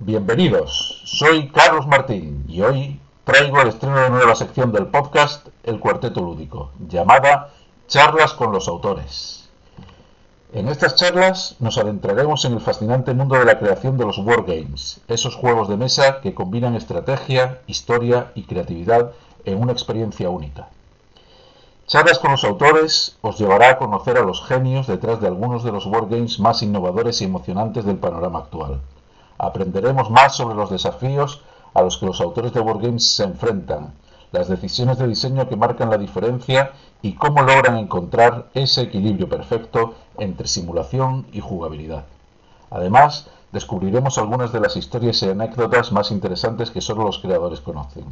Bienvenidos, soy Carlos Martín y hoy traigo el estreno de nueva sección del podcast El Cuarteto Lúdico, llamada Charlas con los Autores. En estas charlas nos adentraremos en el fascinante mundo de la creación de los wargames, esos juegos de mesa que combinan estrategia, historia y creatividad en una experiencia única. Charlas con los autores os llevará a conocer a los genios detrás de algunos de los wargames más innovadores y emocionantes del panorama actual. Aprenderemos más sobre los desafíos a los que los autores de wargames se enfrentan, las decisiones de diseño que marcan la diferencia y cómo logran encontrar ese equilibrio perfecto entre simulación y jugabilidad. Además, descubriremos algunas de las historias y anécdotas más interesantes que solo los creadores conocen.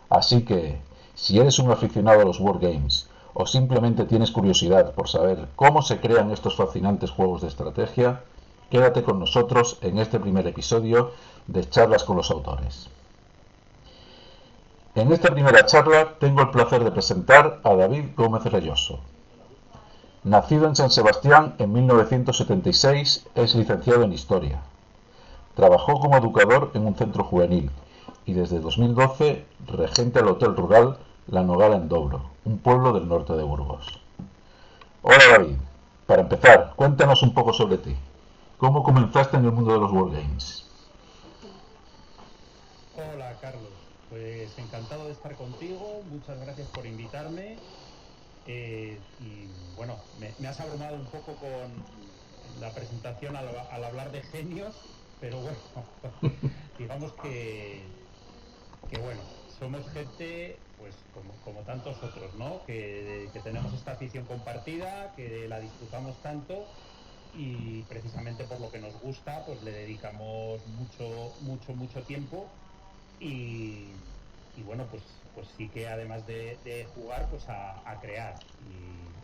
Así que, si eres un aficionado a los wargames o simplemente tienes curiosidad por saber cómo se crean estos fascinantes juegos de estrategia, quédate con nosotros en este primer episodio de Charlas con los Autores. En esta primera charla tengo el placer de presentar a David Gómez Reyoso. Nacido en San Sebastián en 1976, es licenciado en Historia. Trabajó como educador en un centro juvenil y desde 2012 regenta el Hotel Rural La Nogala en Dobro, un pueblo del norte de Burgos. Hola David, para empezar, cuéntanos un poco sobre ti. ¿Cómo comenzaste en el mundo de los wargames? Hola Carlos, pues encantado de estar contigo, muchas gracias por invitarme y bueno, me has abrumado un poco con la presentación al hablar de genios, pero bueno, digamos que bueno, somos gente pues como tantos otros, ¿no? Que tenemos esta afición compartida, que la disfrutamos tanto y precisamente por lo que nos gusta pues le dedicamos mucho tiempo y, y bueno pues sí que además de jugar pues a crear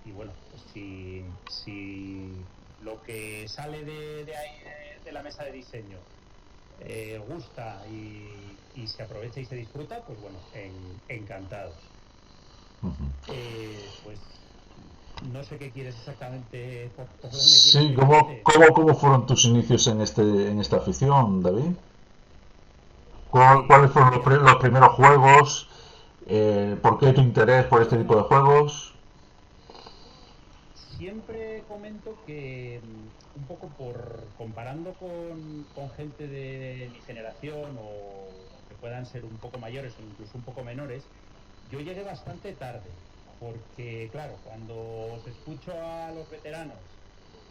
y bueno pues si lo que sale de ahí de la mesa de diseño gusta y se aprovecha y se disfruta, pues bueno, encantados. Pues no sé qué quieres exactamente, por dónde quieres Sí, que empiece. ¿cómo fueron tus inicios en esta afición, David? ¿Cuáles fueron Mira, los primeros juegos? ¿Por qué tu interés por este tipo de juegos? siempre comento que un poco por comparando con gente de mi generación o que puedan ser un poco mayores o incluso un poco menores, yo llegué bastante tarde, porque claro, cuando os escucho a los veteranos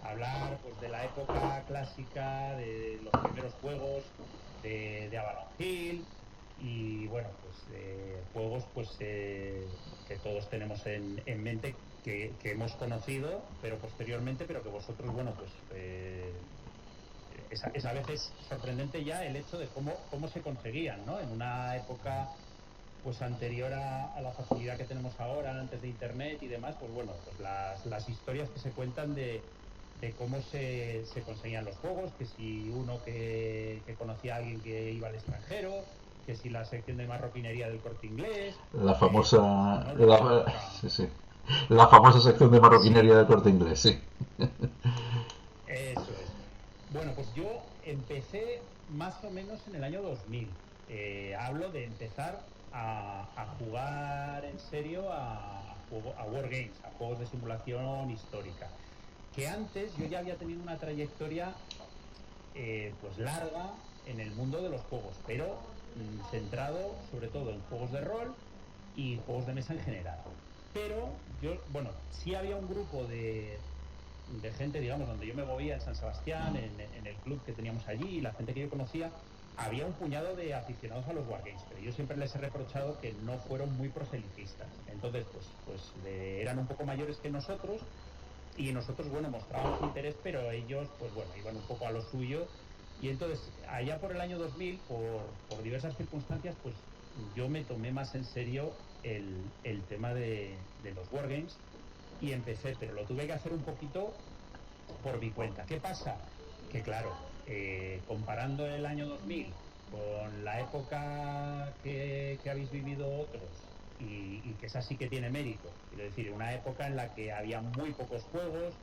hablar pues de la época clásica, de los primeros juegos de Avalon Hill y bueno, pues juegos pues que todos tenemos en mente que hemos conocido, pero posteriormente, pero que vosotros, bueno, pues es a veces sorprendente ya el hecho de cómo se conseguían, ¿no? En una época pues anterior a la facilidad que tenemos ahora, antes de internet y demás, pues bueno, pues las historias que se cuentan de cómo se conseguían los juegos, que si uno que conocía a alguien que iba al extranjero, que si la sección de marroquinería del Corte Inglés, La pues famosa, no nos la, vamos sí, sí. La famosa sección de Sí, marroquinería del Corte Inglés, sí. eso es. Bueno, pues yo empecé más o menos en el año 2000. Hablo de empezar a jugar en serio a wargames, a juegos de simulación histórica. Que antes yo ya había tenido una trayectoria pues larga en el mundo de los juegos, pero centrado sobre todo en juegos de rol y juegos de mesa en general. Pero yo, bueno, sí había un grupo de gente, digamos, donde yo me movía en San Sebastián, en el club que teníamos allí, y la gente que yo conocía, había un puñado de aficionados a los wargames, pero yo siempre les he reprochado que no fueron muy proselitistas. Entonces, eran un poco mayores que nosotros, y nosotros, bueno, mostrábamos interés, pero ellos, pues bueno, iban un poco a lo suyo. Y entonces, allá por el año 2000, por diversas circunstancias, pues yo me tomé más en serio el tema de los wargames y empecé, pero lo tuve que hacer un poquito por mi cuenta. ¿Qué pasa? Que claro, comparando el año 2000 con la época que habéis vivido otros, y que esa sí que tiene mérito, quiero decir, una época en la que había muy pocos juegos,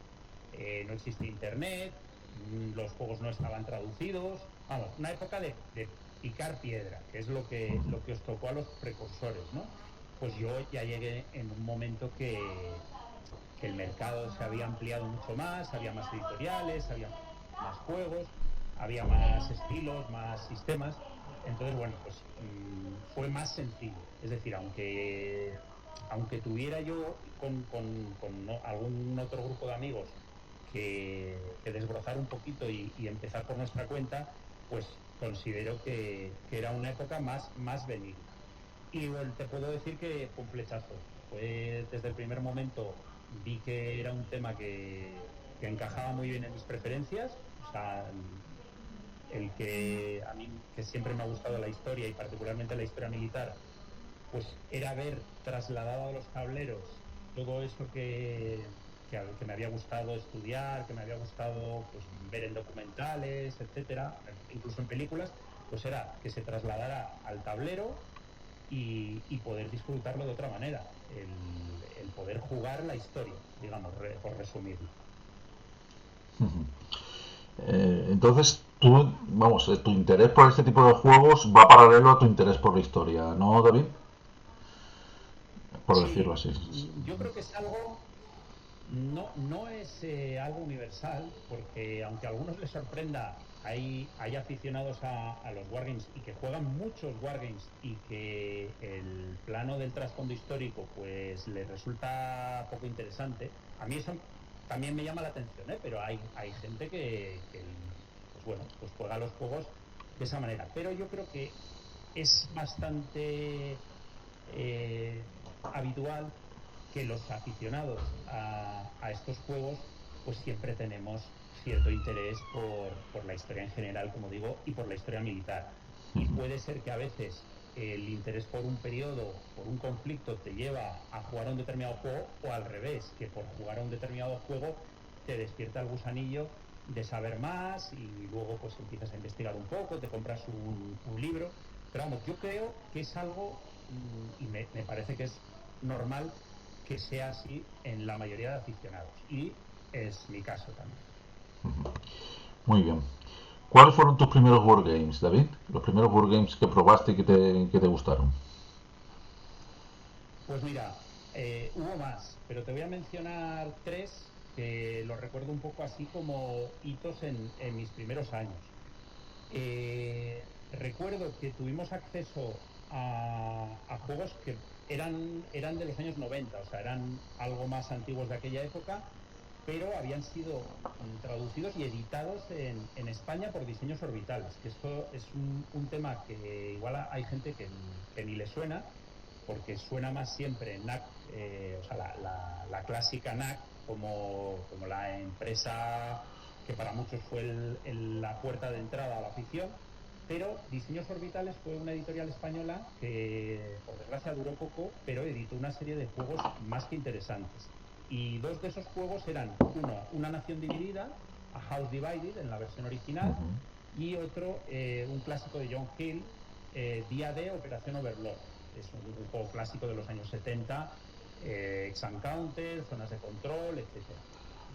no existía internet, los juegos no estaban traducidos, vamos, una época de picar piedra, que es lo que os tocó a los precursores, ¿no? Pues yo ya llegué en un momento que el mercado se había ampliado mucho más, había más editoriales, había más juegos, había más estilos, más sistemas. Entonces, bueno, pues fue más sencillo. Es decir, aunque tuviera yo con algún otro grupo de amigos que desbrozar un poquito y empezar por nuestra cuenta, pues considero que era una época más benigna. Y bueno, te puedo decir que fue un flechazo. Fue desde el primer momento vi que era un tema que encajaba muy bien en mis preferencias. O sea, el que a mí, que siempre me ha gustado la historia y particularmente la historia militar, pues era ver trasladado a los tableros todo eso que me había gustado estudiar, que me había gustado pues, ver en documentales, etcétera, incluso en películas, pues era que se trasladara al tablero y poder disfrutarlo de otra manera, el poder jugar la historia, digamos, por resumirlo. Entonces, tu interés por este tipo de juegos va paralelo a tu interés por la historia, ¿no, David? Por decirlo así. Yo creo que es algo, no es algo universal, porque aunque a algunos les sorprenda, hay aficionados a los wargames y que juegan muchos wargames y que el plano del trasfondo histórico pues les resulta poco interesante. A mí eso también me llama la atención, pero hay gente que pues bueno, pues juega los juegos de esa manera. Pero yo creo que es bastante habitual que los aficionados a estos juegos pues siempre tenemos cierto interés por la historia en general, como digo, y por la historia militar. Y puede ser que a veces el interés por un periodo, por un conflicto, te lleva a jugar a un determinado juego, o al revés, que por jugar a un determinado juego te despierta el gusanillo de saber más y luego pues empiezas a investigar un poco, te compras un libro. Pero vamos, yo creo que es algo, y me parece que es normal que sea así en la mayoría de aficionados, y es mi caso también. Muy bien. ¿Cuáles fueron tus primeros wargames, David? Los primeros wargames que probaste y que te gustaron. Pues mira, hubo más, pero te voy a mencionar 3 que los recuerdo un poco así como hitos en mis primeros años. Recuerdo que tuvimos acceso a juegos que eran de los años 90, o sea, eran algo más antiguos de aquella época, pero habían sido traducidos y editados en España por Diseños Orbitales, que esto es un tema que igual hay gente que ni le suena, porque suena más siempre NAC, o sea, la clásica NAC como la empresa que para muchos fue la puerta de entrada a la afición. Pero Diseños Orbitales fue una editorial española que, por desgracia, duró poco, pero editó una serie de juegos más que interesantes. Y 2 de esos juegos eran, uno, Una Nación Dividida, A House Divided, en la versión original, y otro, un clásico de John Hill, Día D, Operación Overlord. Es un juego clásico de los años 70, Exam Counter, zonas de control, etc.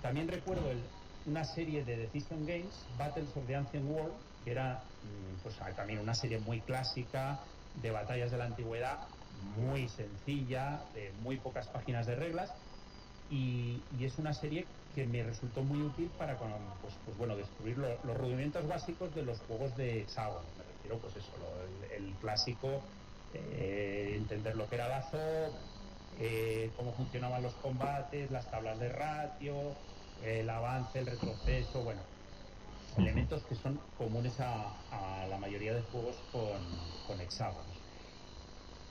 También recuerdo una serie de Decision Games, Battles of the Ancient World, que era pues también una serie muy clásica de batallas de la antigüedad, muy sencilla, de muy pocas páginas de reglas, y es una serie que me resultó muy útil para pues bueno, descubrir los rudimentos básicos de los juegos de hexágono. Me refiero pues eso, el clásico, entender lo que era la ZOP, cómo funcionaban los combates, las tablas de ratio, el avance, el retroceso, bueno, elementos que son comunes a la mayoría de juegos con hexágonos.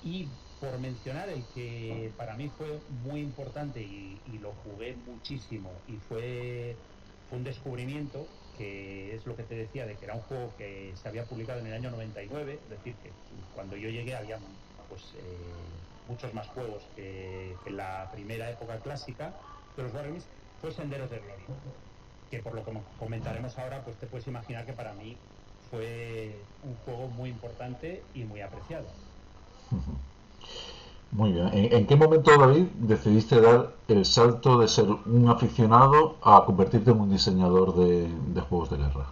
Y por mencionar el que para mí fue muy importante y lo jugué muchísimo y fue un descubrimiento, que es lo que te decía, de que era un juego que se había publicado en el año 99, es decir, que cuando yo llegué había pues muchos más juegos que en la primera época clásica de los wargames, fue Senderos de Gloria, que por lo que comentaremos ahora, pues te puedes imaginar que para mí fue un juego muy importante y muy apreciado. Muy bien. ¿En qué momento, David, decidiste dar el salto de ser un aficionado a convertirte en un diseñador de juegos de guerra?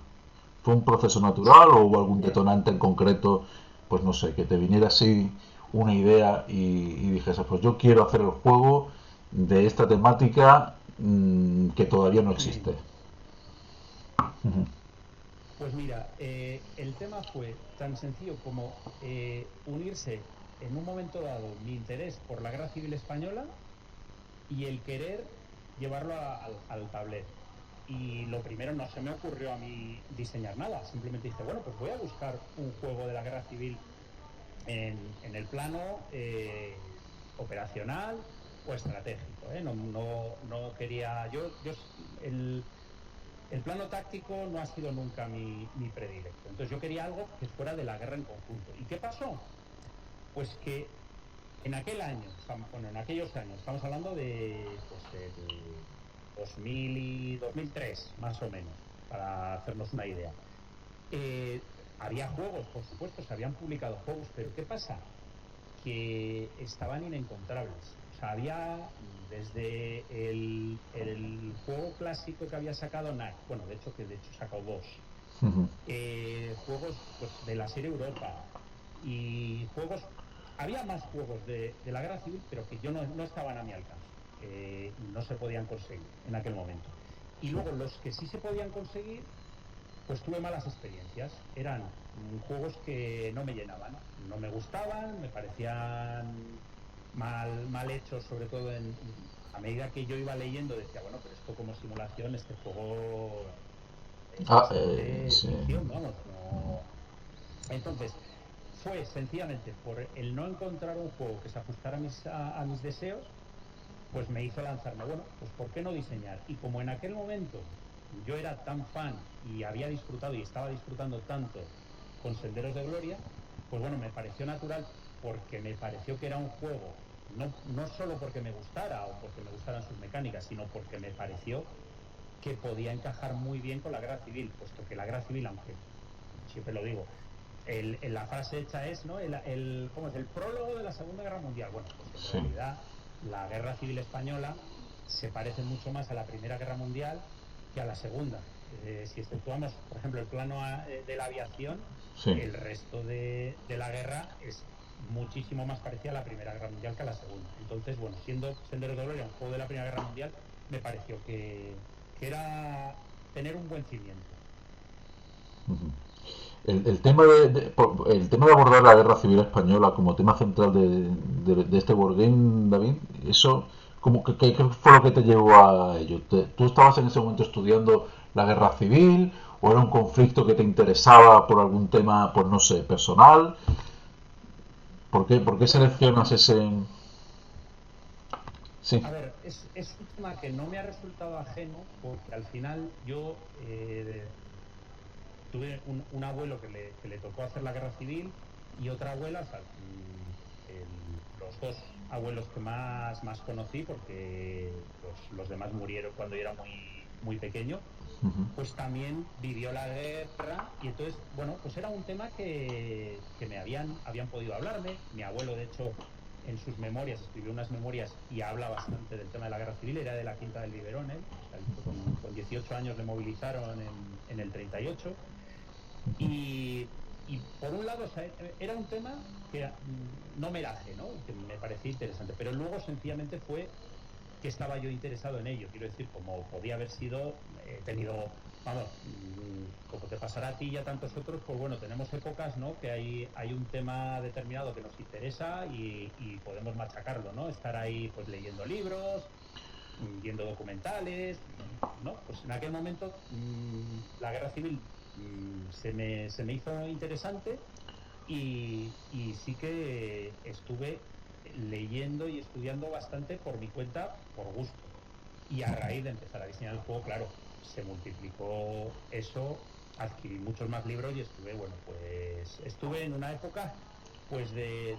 ¿Fue un proceso natural o hubo algún Bueno, detonante en concreto, pues no sé, que te viniera así una idea y dijese, pues yo quiero hacer el juego de esta temática que todavía no existe? Ujú. pues mira, el tema fue tan sencillo como unirse en un momento dado mi interés por la guerra civil española y el querer llevarlo al tablero. Y lo primero, no se me ocurrió a mí diseñar nada, simplemente dije, bueno, pues voy a buscar un juego de la guerra civil en el plano operacional o estratégico. No quería, el, el plano táctico no ha sido nunca mi predilecto. Entonces yo quería algo que fuera de la guerra en conjunto. ¿Y qué pasó? Pues que en aquel año, bueno, en aquellos años, estamos hablando de pues el 2000 y 2003, más o menos, para hacernos una idea. Había juegos, por supuesto, se habían publicado juegos, pero ¿qué pasa? Que estaban inencontrables. O sea, había desde el juego clásico que había sacado NAC, bueno, de hecho sacó dos, Ujú. juegos pues de la serie Europa y juegos, había más juegos de la guerra civil, pero que yo no estaban a mi alcance, no se podían conseguir en aquel momento. Y Sí. luego los que sí se podían conseguir, pues tuve malas experiencias. Eran juegos que no me llenaban, no me gustaban, me parecían mal hechos, sobre todo a medida que yo iba leyendo decía, bueno, pero esto como simulación, este juego es Ah, bastante sí. ficción, vamos, no. Entonces, fue sencillamente por el no encontrar un juego que se ajustara a mis deseos, pues me hizo lanzarme, bueno, pues ¿por qué no diseñar? Y como en aquel momento yo era tan fan y había disfrutado y estaba disfrutando tanto con Senderos de Gloria, pues bueno, me pareció natural porque me pareció que era un juego, no solo porque me gustara o porque me gustaran sus mecánicas, sino porque me pareció que podía encajar muy bien con la guerra civil, puesto que la guerra civil, aunque siempre lo digo, la frase hecha es, ¿no? ¿Cómo es? El prólogo de la Segunda Guerra Mundial. Bueno, pues en Sí. realidad la Guerra Civil Española se parece mucho más a la Primera Guerra Mundial que a la Segunda. Si exceptuamos, por ejemplo, el plano de la aviación, Sí. el resto de la guerra es muchísimo más parecida a la Primera Guerra Mundial que a la Segunda. Entonces, bueno, siendo Sendero de Gloria un juego de la Primera Guerra Mundial, me pareció que era tener un buen cimiento. Ujú. El tema el tema de abordar la guerra civil española como tema central de este Wargame, David, eso, ¿qué fue lo que te llevó a ello? ¿Tú estabas en ese momento estudiando la guerra civil o era un conflicto que te interesaba por algún tema, pues no sé, personal? ¿Por qué Bueno, seleccionas ese...? Sí, a ver, es un tema que no me ha resultado ajeno porque al final yo tuve un abuelo que le tocó hacer la guerra civil y otra abuela, o sea, los dos abuelos que más conocí, porque los demás murieron cuando yo era muy pequeño, ujú, pues también vivió la guerra y entonces, bueno, pues era un tema que me habían podido hablarme. Mi abuelo, de hecho, en sus memorias, escribió unas memorias y habla bastante del tema de la guerra civil, era de la Quinta del Biberón, él, o sea, él fue con 18 años le movilizaron en el 38 y por un lado, o sea, era un tema que no me era ajeno, que me parecía interesante, pero luego sencillamente fue que estaba yo interesado en ello. Quiero decir, como podía haber sido, he tenido, vamos, como te pasará a ti y a tantos otros, pues bueno, tenemos épocas, ¿no? Que hay un tema determinado que nos interesa y podemos machacarlo, ¿no? Estar ahí, pues leyendo libros, viendo documentales, ¿no? Pues en aquel momento la guerra civil se me hizo interesante y sí que estuve leyendo y estudiando bastante por mi cuenta, por gusto. Y a raíz de empezar a diseñar el juego, claro, se multiplicó eso, adquirí muchos más libros y estuve, bueno, pues estuve en una época pues de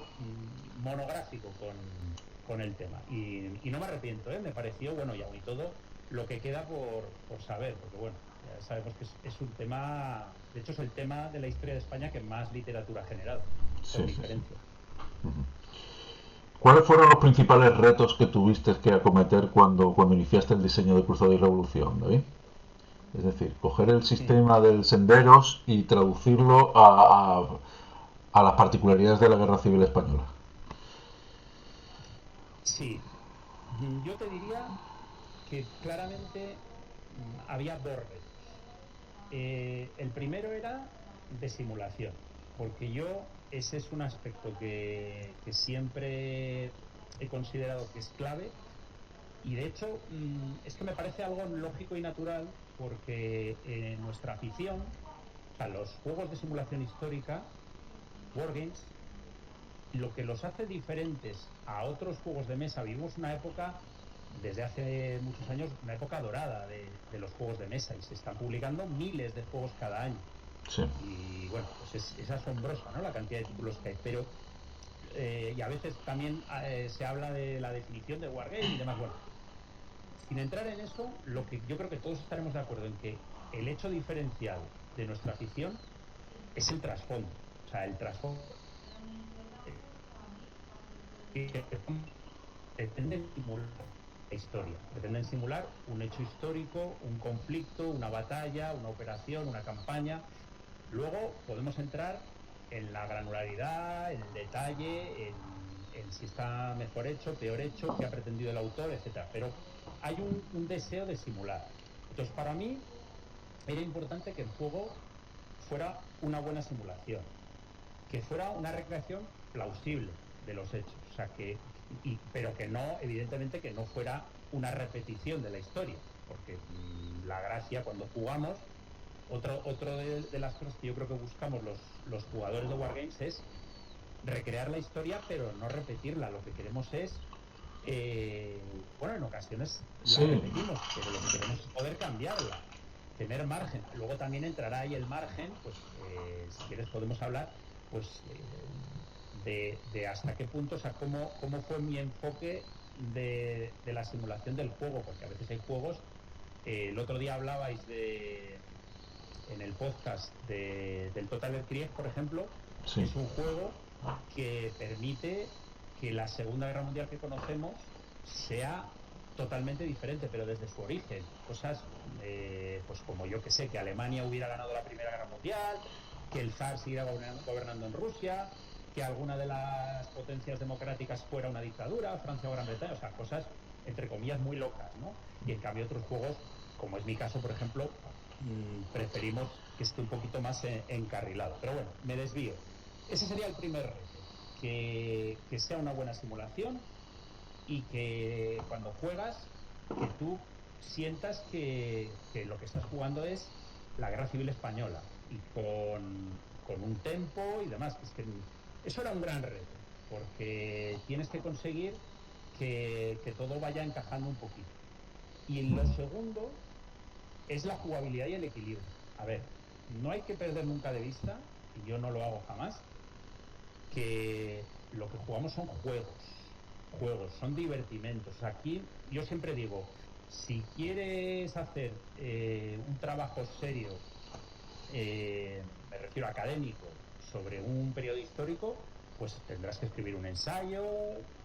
monográfico con el tema. Y no me arrepiento, ¿eh? Me pareció, bueno, y aún y todo, lo que queda por saber, porque bueno, ya sabemos que es un tema, de hecho es el tema de la historia de España que más literatura ha generado, sí, por sí, sí. diferencia. Ujú. ¿Cuáles fueron los principales retos que tuviste que acometer cuando iniciaste el diseño de Cruzada y Revolución, David? Es decir, coger el sistema del Senderos y traducirlo a las particularidades de la Guerra Civil Española. Sí, yo te diría que claramente había dos retos. El primero era de simulación, porque yo ese es un aspecto que siempre he considerado que es clave y de hecho es que me parece algo lógico y natural porque en nuestra afición, o sea, los juegos de simulación histórica, Wargames, lo que los hace diferentes a otros juegos de mesa, vivimos una época, desde hace muchos años, una época dorada de los juegos de mesa y se están publicando miles de juegos cada año. Sí. Y bueno, pues es asombrosa, ¿no? La cantidad de títulos que hay, pero y a veces también se habla de la definición de Wargame y demás. Bueno, sin entrar en eso, lo que yo creo que todos estaremos de acuerdo en que el hecho diferencial de nuestra afición es el trasfondo. O sea, el trasfondo pretenden simular la historia, pretenden simular un hecho histórico, un conflicto, una batalla, una operación, una campaña. Luego podemos entrar en la granularidad, en el detalle, en si está mejor hecho, peor hecho, qué ha pretendido el autor, etcétera. Pero hay un deseo de simular. Entonces, para mí era importante que el juego fuera una buena simulación, que fuera una recreación plausible de los hechos, o sea pero que no, evidentemente, que no fuera una repetición de la historia, porque la gracia cuando jugamos, otro de las cosas que yo creo que buscamos los jugadores de Wargames es recrear la historia, pero no repetirla. Lo que queremos es, bueno, en ocasiones la repetimos, pero lo que queremos es poder cambiarla, tener margen. Luego también entrará ahí el margen, pues si quieres podemos hablar, pues de hasta qué punto, o sea, cómo fue mi enfoque de la simulación del juego, porque a veces hay juegos, el otro día hablabais en el podcast del Total Krieg, por ejemplo, Sí. es un juego que permite que la Segunda Guerra Mundial que conocemos sea totalmente diferente, pero desde su origen. Cosas, pues como yo que sé, que Alemania hubiera ganado la Primera Guerra Mundial, que el zar siguiera gobernando en Rusia, que alguna de las potencias democráticas fuera una dictadura, Francia o Gran Bretaña, o sea, cosas, entre comillas, muy locas, ¿no? Y en cambio otros juegos, como es mi caso, por ejemplo, preferimos que esté un poquito más encarrilado. Pero bueno, me desvío. Ese sería el primer reto, que sea una buena simulación y que cuando juegas, que tú sientas que lo que estás jugando es la Guerra Civil Española y con un tempo y demás. Es que eso era un gran reto, porque tienes que conseguir que todo vaya encajando un poquito. Y lo segundo es la jugabilidad y el equilibrio. A ver, no hay que perder nunca de vista, y yo no lo hago jamás, que lo que jugamos son juegos, son divertimentos. Aquí yo siempre digo, si quieres hacer un trabajo serio, me refiero académico, sobre un periodo histórico, pues tendrás que escribir un ensayo,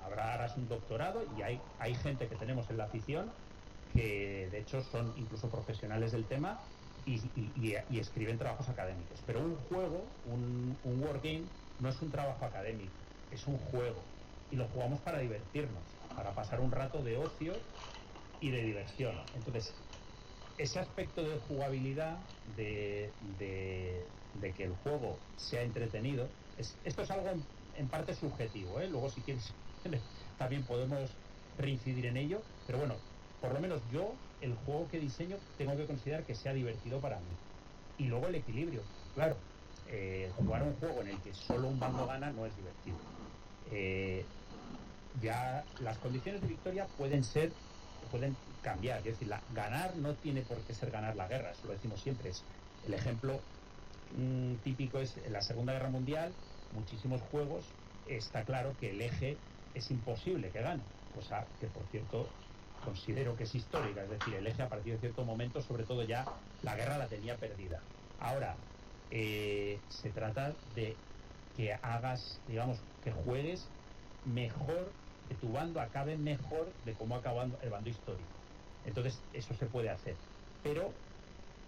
harás un doctorado, y hay gente que tenemos en la afición que de hecho son incluso profesionales del tema y escriben trabajos académicos. Pero un juego, un wargame, no es un trabajo académico, es un juego. Y lo jugamos para divertirnos, para pasar un rato de ocio y de diversión. Entonces, ese aspecto de jugabilidad, de que el juego sea entretenido, esto es algo en parte subjetivo, ¿eh? Luego si quieres también podemos reincidir en ello, pero bueno, por lo menos yo, el juego que diseño, tengo que considerar que sea divertido para mí. Y luego el equilibrio. Claro, jugar un juego en el que solo un bando gana no es divertido. Ya las condiciones de victoria pueden cambiar. Es decir, ganar no tiene por qué ser ganar la guerra, eso lo decimos siempre. El ejemplo típico es en la Segunda Guerra Mundial, muchísimos juegos, está claro que el eje es imposible que gane, cosa que, por cierto, considero que es histórica. Es decir, el eje a partir de cierto momento, sobre todo ya, la guerra la tenía perdida. Ahora, se trata de que hagas, digamos, que juegues mejor que tu bando acabe mejor de cómo acaba el bando histórico. Entonces, eso se puede hacer. Pero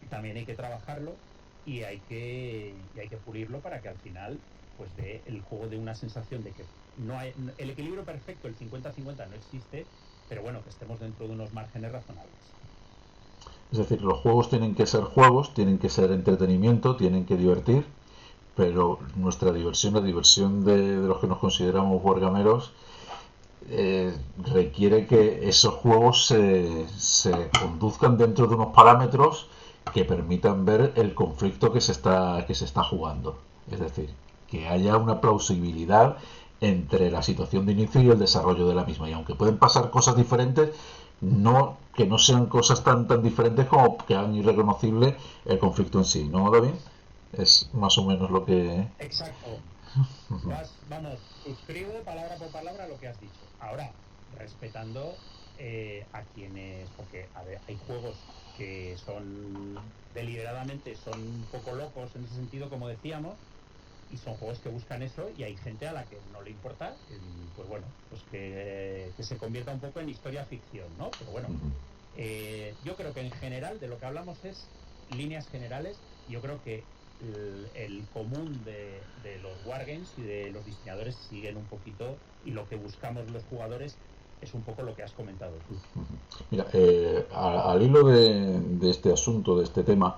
también hay que trabajarlo y hay que pulirlo para que al final pues dé el juego de una sensación de que no hay el equilibrio perfecto, el 50-50 no existe, pero bueno, que estemos dentro de unos márgenes razonables. Es decir, los juegos, tienen que ser entretenimiento, tienen que divertir, pero nuestra diversión, la diversión de los que nos consideramos wargameros, requiere que esos juegos se conduzcan dentro de unos parámetros que permitan ver el conflicto que se está jugando. Es decir, que haya una plausibilidad entre la situación de inicio y el desarrollo de la misma. Y aunque pueden pasar cosas diferentes, que no sean cosas tan diferentes como que hagan irreconocible el conflicto en sí, ¿no, David? Es más o menos lo que... Exacto. Vamos, suscribo palabra por palabra lo que has dicho. Ahora, respetando a quienes... Porque, a ver, hay juegos que son deliberadamente, son un poco locos en ese sentido, como decíamos, y son juegos que buscan eso, y hay gente a la que no le importa, pues bueno, pues que se convierta un poco en historia ficción, ¿no? Pero bueno, yo creo que en general de lo que hablamos es líneas generales. Yo creo que el común de los wargames y de los diseñadores siguen un poquito, y lo que buscamos los jugadores es un poco lo que has comentado tú. Mira, al hilo de este asunto, de este tema,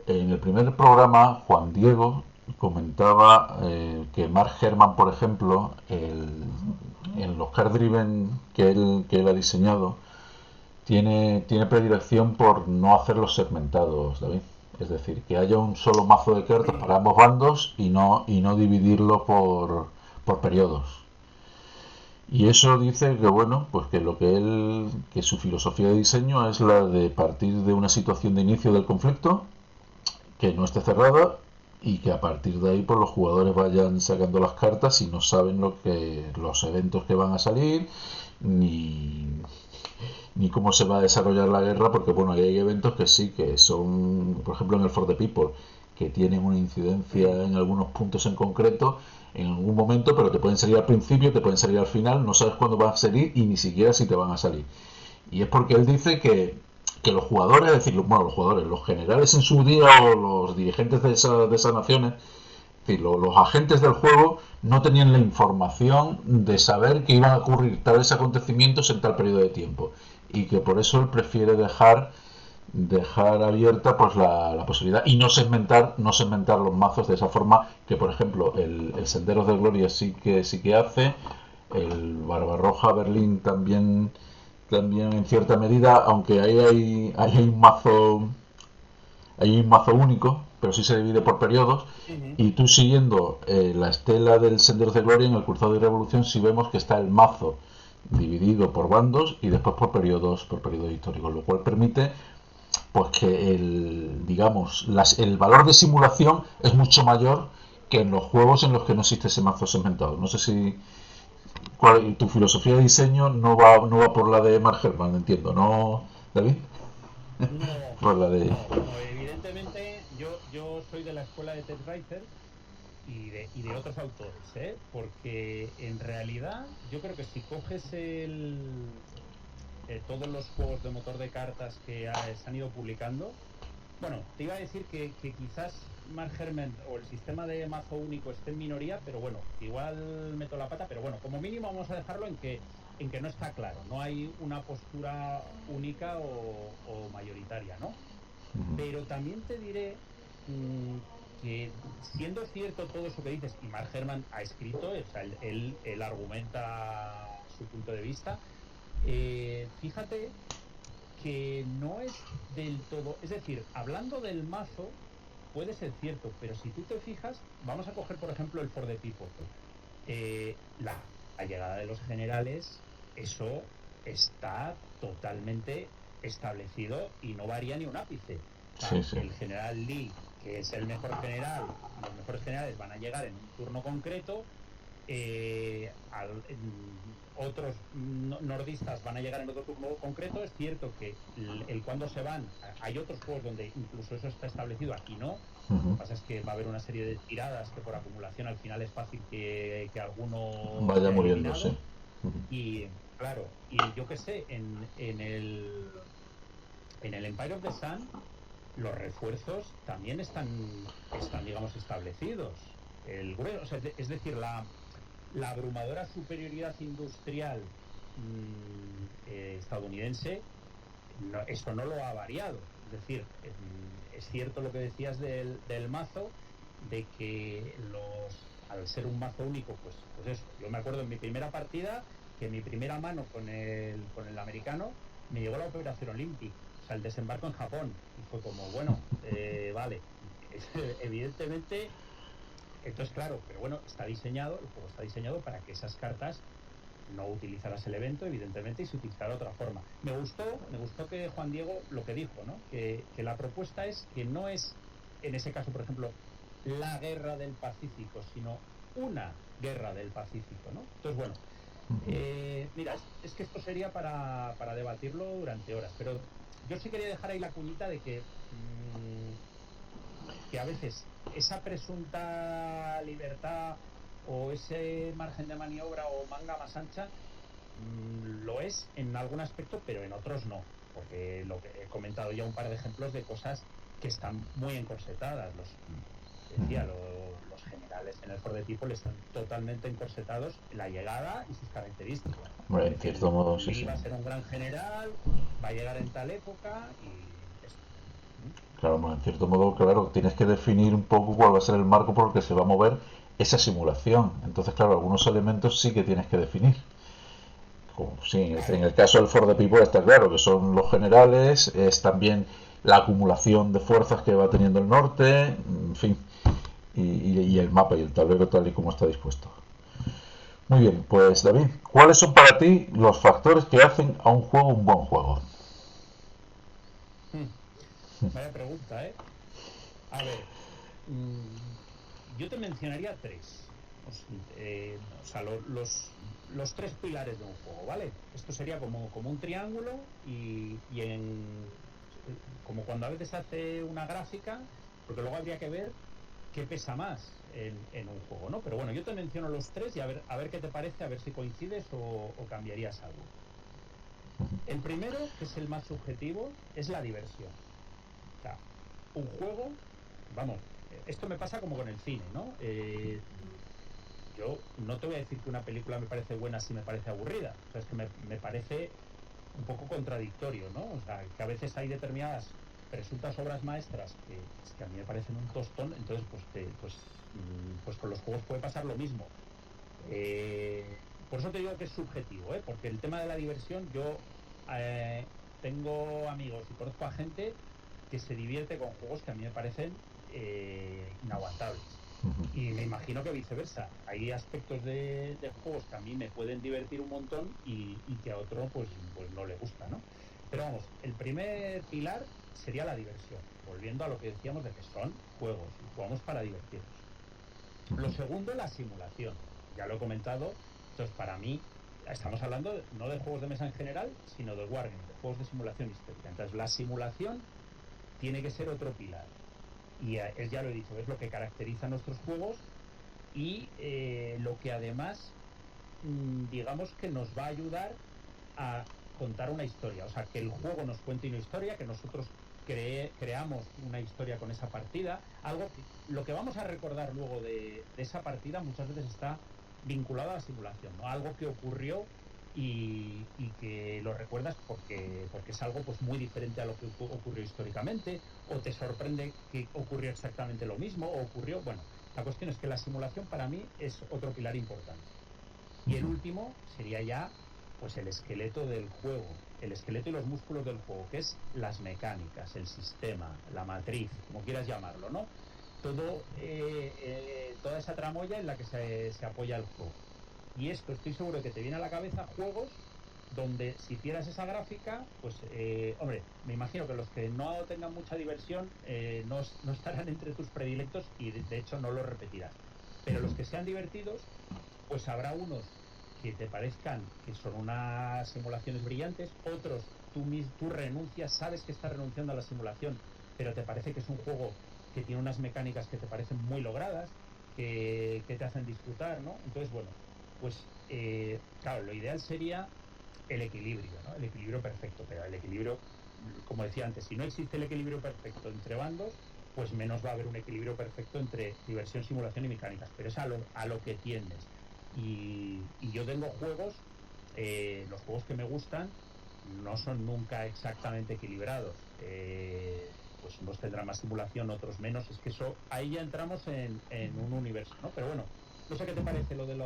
en el primer programa Juan Diego comentaba que Mark Herman, por ejemplo, en los card driven que él ha diseñado, tiene predilección por no hacerlos segmentados, David. Es decir, que haya un solo mazo de cartas para ambos bandos y no dividirlo por periodos. Y eso dice que bueno, pues que su filosofía de diseño es la de partir de una situación de inicio del conflicto que no esté cerrada, y que a partir de ahí pues los jugadores vayan sacando las cartas y no saben los eventos que van a salir, ni cómo se va a desarrollar la guerra, porque bueno, hay eventos que sí, que son, por ejemplo en el For the People, que tienen una incidencia en algunos puntos en concreto en algún momento, pero te pueden salir al principio, te pueden salir al final, no sabes cuándo van a salir y ni siquiera si te van a salir. Y es porque él dice que los jugadores, es decir, los generales en su día, o los dirigentes de esas naciones, es decir, los agentes del juego, no tenían la información de saber que iban a ocurrir tales acontecimientos en tal periodo de tiempo, y que por eso él prefiere dejar abierta pues la posibilidad, y no segmentar los mazos de esa forma que, por ejemplo, el Senderos de Gloria sí que hace, el Barbarroja Berlín también en cierta medida, aunque ahí hay un mazo único, pero sí se divide por periodos. Y tú, siguiendo la estela del Senderos de Gloria, en el Cruzado y Revolución sí vemos que está el mazo dividido por bandos y después por periodos históricos, lo cual permite pues que el valor de simulación es mucho mayor que en los juegos en los que no existe ese mazo segmentado. No sé si tu filosofía de diseño no va por la de Mark Herman, entiendo, ¿no, David? No, por la de... no, evidentemente yo soy de la escuela de Ted Reiser y de otros autores, porque en realidad yo creo que si coges todos los juegos de motor de cartas que se han ido publicando, bueno, te iba a decir que quizás Mark Herman o el sistema de mazo único esté en minoría, pero bueno, igual meto la pata, pero bueno, como mínimo vamos a dejarlo en que no está claro, no hay una postura única o mayoritaria, ¿no? Pero también te diré que, siendo cierto todo eso que dices, y Mark Herman ha escrito, o sea, él argumenta su punto de vista, fíjate que no es del todo, es decir, hablando del mazo puede ser cierto, pero si tú te fijas, vamos a coger por ejemplo el For the People, la llegada de los generales, eso está totalmente establecido y no varía ni un ápice. O sea, sí. El general Lee, que es el mejor general, los mejores generales van a llegar en un turno concreto, otros nordistas van a llegar en otro turno concreto. Es cierto que el cuando se van, hay otros juegos donde incluso eso está establecido, aquí no. Lo que pasa es que va a haber una serie de tiradas que por acumulación al final es fácil que alguno vaya muriendo, sí. Y claro, y yo qué sé, en el Empire of the Sun los refuerzos también están digamos, establecidos. O sea, es decir, la abrumadora superioridad industrial estadounidense, eso no lo ha variado. Es decir, es cierto lo que decías del mazo, de que al ser un mazo único, pues eso. Yo me acuerdo en mi primera partida que mi primera mano con el americano me llegó la Operación Olympic, o sea, el desembarco en Japón, y fue como, bueno, vale, evidentemente, entonces claro, pero bueno, el juego está diseñado para que esas cartas no utilizaras el evento, evidentemente, y se utilizará de otra forma. Me gustó que Juan Diego lo que dijo, ¿no? Que la propuesta es que no es, en ese caso, por ejemplo, la guerra del Pacífico, sino una guerra del Pacífico, ¿no? Entonces, bueno, mira, es que esto sería para debatirlo durante horas, pero yo sí quería dejar ahí la cuñita de que a veces esa presunta libertad o ese margen de maniobra o manga más ancha lo es en algún aspecto, pero en otros no, porque lo que he comentado ya un par de ejemplos de cosas que están muy encorsetadas. Los generales en el Ford de People están totalmente encorsetados en la llegada y sus características. Hombre, Es en decir, cierto modo, sí, Lee sí. va a ser un gran general, va a llegar en tal época y eso. Claro, bueno, en cierto modo, claro, tienes que definir un poco cuál va a ser el marco por el que se va a mover esa simulación. Entonces, claro, algunos elementos sí que tienes que definir. Como, sí, en Claro. el caso del For the People está claro que son los generales, es también la acumulación de fuerzas que va teniendo el norte, en fin, y el mapa y el tablero tal y como está dispuesto. Muy bien, pues David, ¿cuáles son para ti los factores que hacen a un juego un buen juego? Hmm. Vaya pregunta, ¿eh? A ver, yo te mencionaría tres. O sea, los tres pilares de un juego, ¿vale? Esto sería como un triángulo como cuando a veces se hace una gráfica, porque luego habría que ver qué pesa más en un juego, ¿no? Pero bueno, yo te menciono los tres y a ver qué te parece, a ver si coincides o cambiarías algo. El primero, que es el más subjetivo, es la diversión. O sea, un juego, vamos, esto me pasa como con el cine, ¿no? Yo no te voy a decir que una película me parece buena si me parece aburrida. O sea, es que me parece un poco contradictorio, ¿no? O sea, que a veces hay determinadas presuntas obras maestras que a mí me parecen un tostón, entonces pues con los juegos puede pasar lo mismo. Por eso te digo que es subjetivo, ¿eh? Porque el tema de la diversión, yo eh, tengo amigos y conozco a gente que se divierte con juegos que a mí me parecen inaguantables. Y me imagino que viceversa. Hay aspectos de juegos que a mí me pueden divertir un montón y que a otro pues no le gusta, ¿no? Pero vamos, el primer pilar sería la diversión, volviendo a lo que decíamos de que son juegos y jugamos para divertirnos. Lo segundo, la simulación. Ya lo he comentado. Entonces, para mí, estamos hablando no de juegos de mesa en general, sino de wargame, de juegos de simulación histórica. Entonces, la simulación tiene que ser otro pilar. Y ya lo he dicho, es lo que caracteriza a nuestros juegos y lo que además, digamos que nos va a ayudar a contar una historia. O sea, que el juego nos cuente una historia, que nosotros creamos una historia con esa partida. Lo que vamos a recordar luego de esa partida muchas veces está vinculado a la simulación, ¿no? Algo que ocurrió y que lo recuerdas porque es algo pues muy diferente a lo que ocurrió históricamente, o te sorprende que ocurrió exactamente lo mismo, o ocurrió, bueno, la cuestión es que la simulación para mí es otro pilar importante. Y el último sería ya pues el esqueleto del juego, el esqueleto y los músculos del juego, que es las mecánicas, el sistema, la matriz, como quieras llamarlo, ¿no? Toda esa tramoya en la que se apoya el juego. Y esto estoy seguro que te viene a la cabeza juegos donde si hicieras esa gráfica, pues, hombre, me imagino que los que no tengan mucha diversión no estarán entre tus predilectos y de hecho no los repetirás. Pero los que sean divertidos, pues habrá unos que te parezcan que son unas simulaciones brillantes, otros tú renuncias, sabes que estás renunciando a la simulación, pero te parece que es un juego que tiene unas mecánicas que te parecen muy logradas, que te hacen disfrutar, ¿no? Entonces, bueno, pues claro, lo ideal sería el equilibrio, ¿no? El equilibrio perfecto, pero el equilibrio, como decía antes, si no existe el equilibrio perfecto entre bandos, pues menos va a haber un equilibrio perfecto entre diversión, simulación y mecánicas, pero es a lo que tiendes. Y yo tengo juegos, los juegos que me gustan no son nunca exactamente equilibrados. Pues unos tendrán más simulación, otros menos. Es que eso, ahí ya entramos en un universo, ¿no? Pero bueno, no sé qué te parece lo de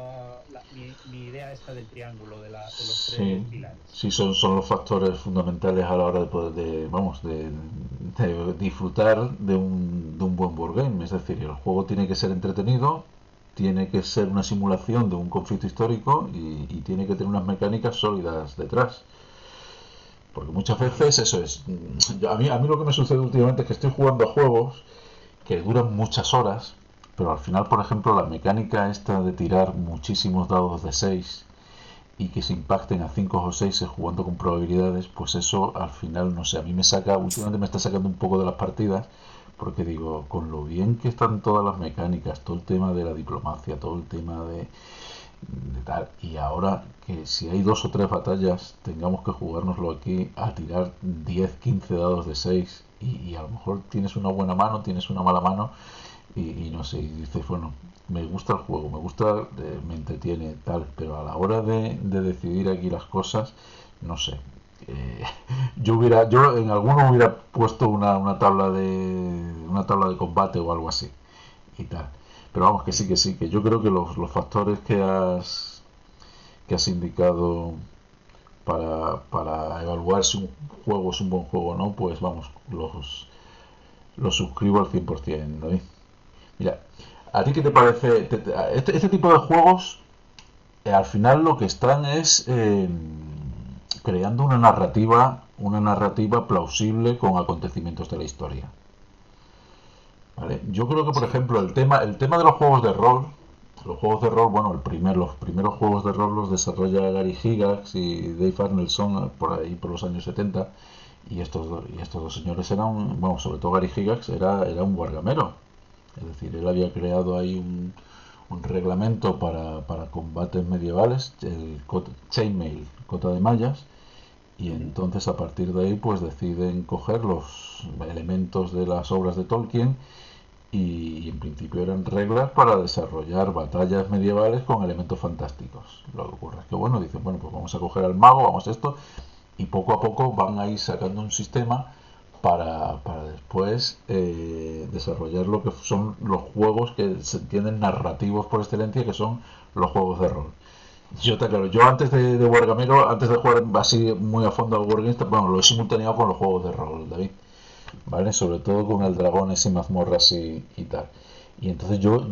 mi idea esta del triángulo, de los tres Sí, pilares. sí son los factores fundamentales a la hora de poder, de disfrutar de un buen board game. Es decir, el juego tiene que ser entretenido, tiene que ser una simulación de un conflicto histórico y tiene que tener unas mecánicas sólidas detrás. Porque muchas veces eso es. A mí lo que me sucede últimamente es que estoy jugando a juegos que duran muchas horas, pero al final, por ejemplo, la mecánica esta de tirar muchísimos dados de 6 y que se impacten a 5 o 6 jugando con probabilidades, pues eso al final, no sé, a mí me saca, últimamente me está sacando un poco de las partidas, porque digo, con lo bien que están todas las mecánicas, todo el tema de la diplomacia, todo el tema de tal, y ahora que si hay dos o tres batallas, tengamos que jugárnoslo aquí a tirar 10 15 dados de 6 y a lo mejor tienes una buena mano, tienes una mala mano, y no sé, y dices, bueno, me gusta el juego, me gusta, me entretiene, tal, pero a la hora de decidir aquí las cosas, no sé. eh, yo en alguno hubiera puesto una tabla de combate o algo así y tal. Pero vamos, que sí, que yo creo que los factores que has indicado para evaluar si un juego es un buen juego o no, pues vamos, los suscribo al 100%, ¿no? Mira, ¿a ti qué te parece? Este tipo de juegos, al final lo que están es creando una narrativa plausible con acontecimientos de la historia. ¿Vale? Yo creo que, por Sí. ejemplo, el tema de los juegos de rol, bueno, los primeros juegos de rol los desarrolla Gary Gygax y Dave Arneson por ahí por los años 70 y estos dos señores eran, bueno, sobre todo Gary Gygax era un wargamero. Es decir, él había creado ahí un reglamento para combates medievales, el Chainmail, Cota de Mallas, y Ujú. entonces a partir de ahí pues deciden coger los elementos de las obras de Tolkien y en principio eran reglas para desarrollar batallas medievales con elementos fantásticos. Lo que ocurre es que bueno, dicen, bueno, pues vamos a coger al mago, vamos a esto, y poco a poco van a ir sacando un sistema para después desarrollar lo que son los juegos que se entienden narrativos por excelencia, que son los juegos de rol. Yo te aclaro, yo antes de Wargamero, antes de jugar así muy a fondo al Wargames, bueno, lo he simultaneado con los juegos de rol, David, ¿vale? Sobre todo con el Dragones y Mazmorras y tal. Y entonces yo,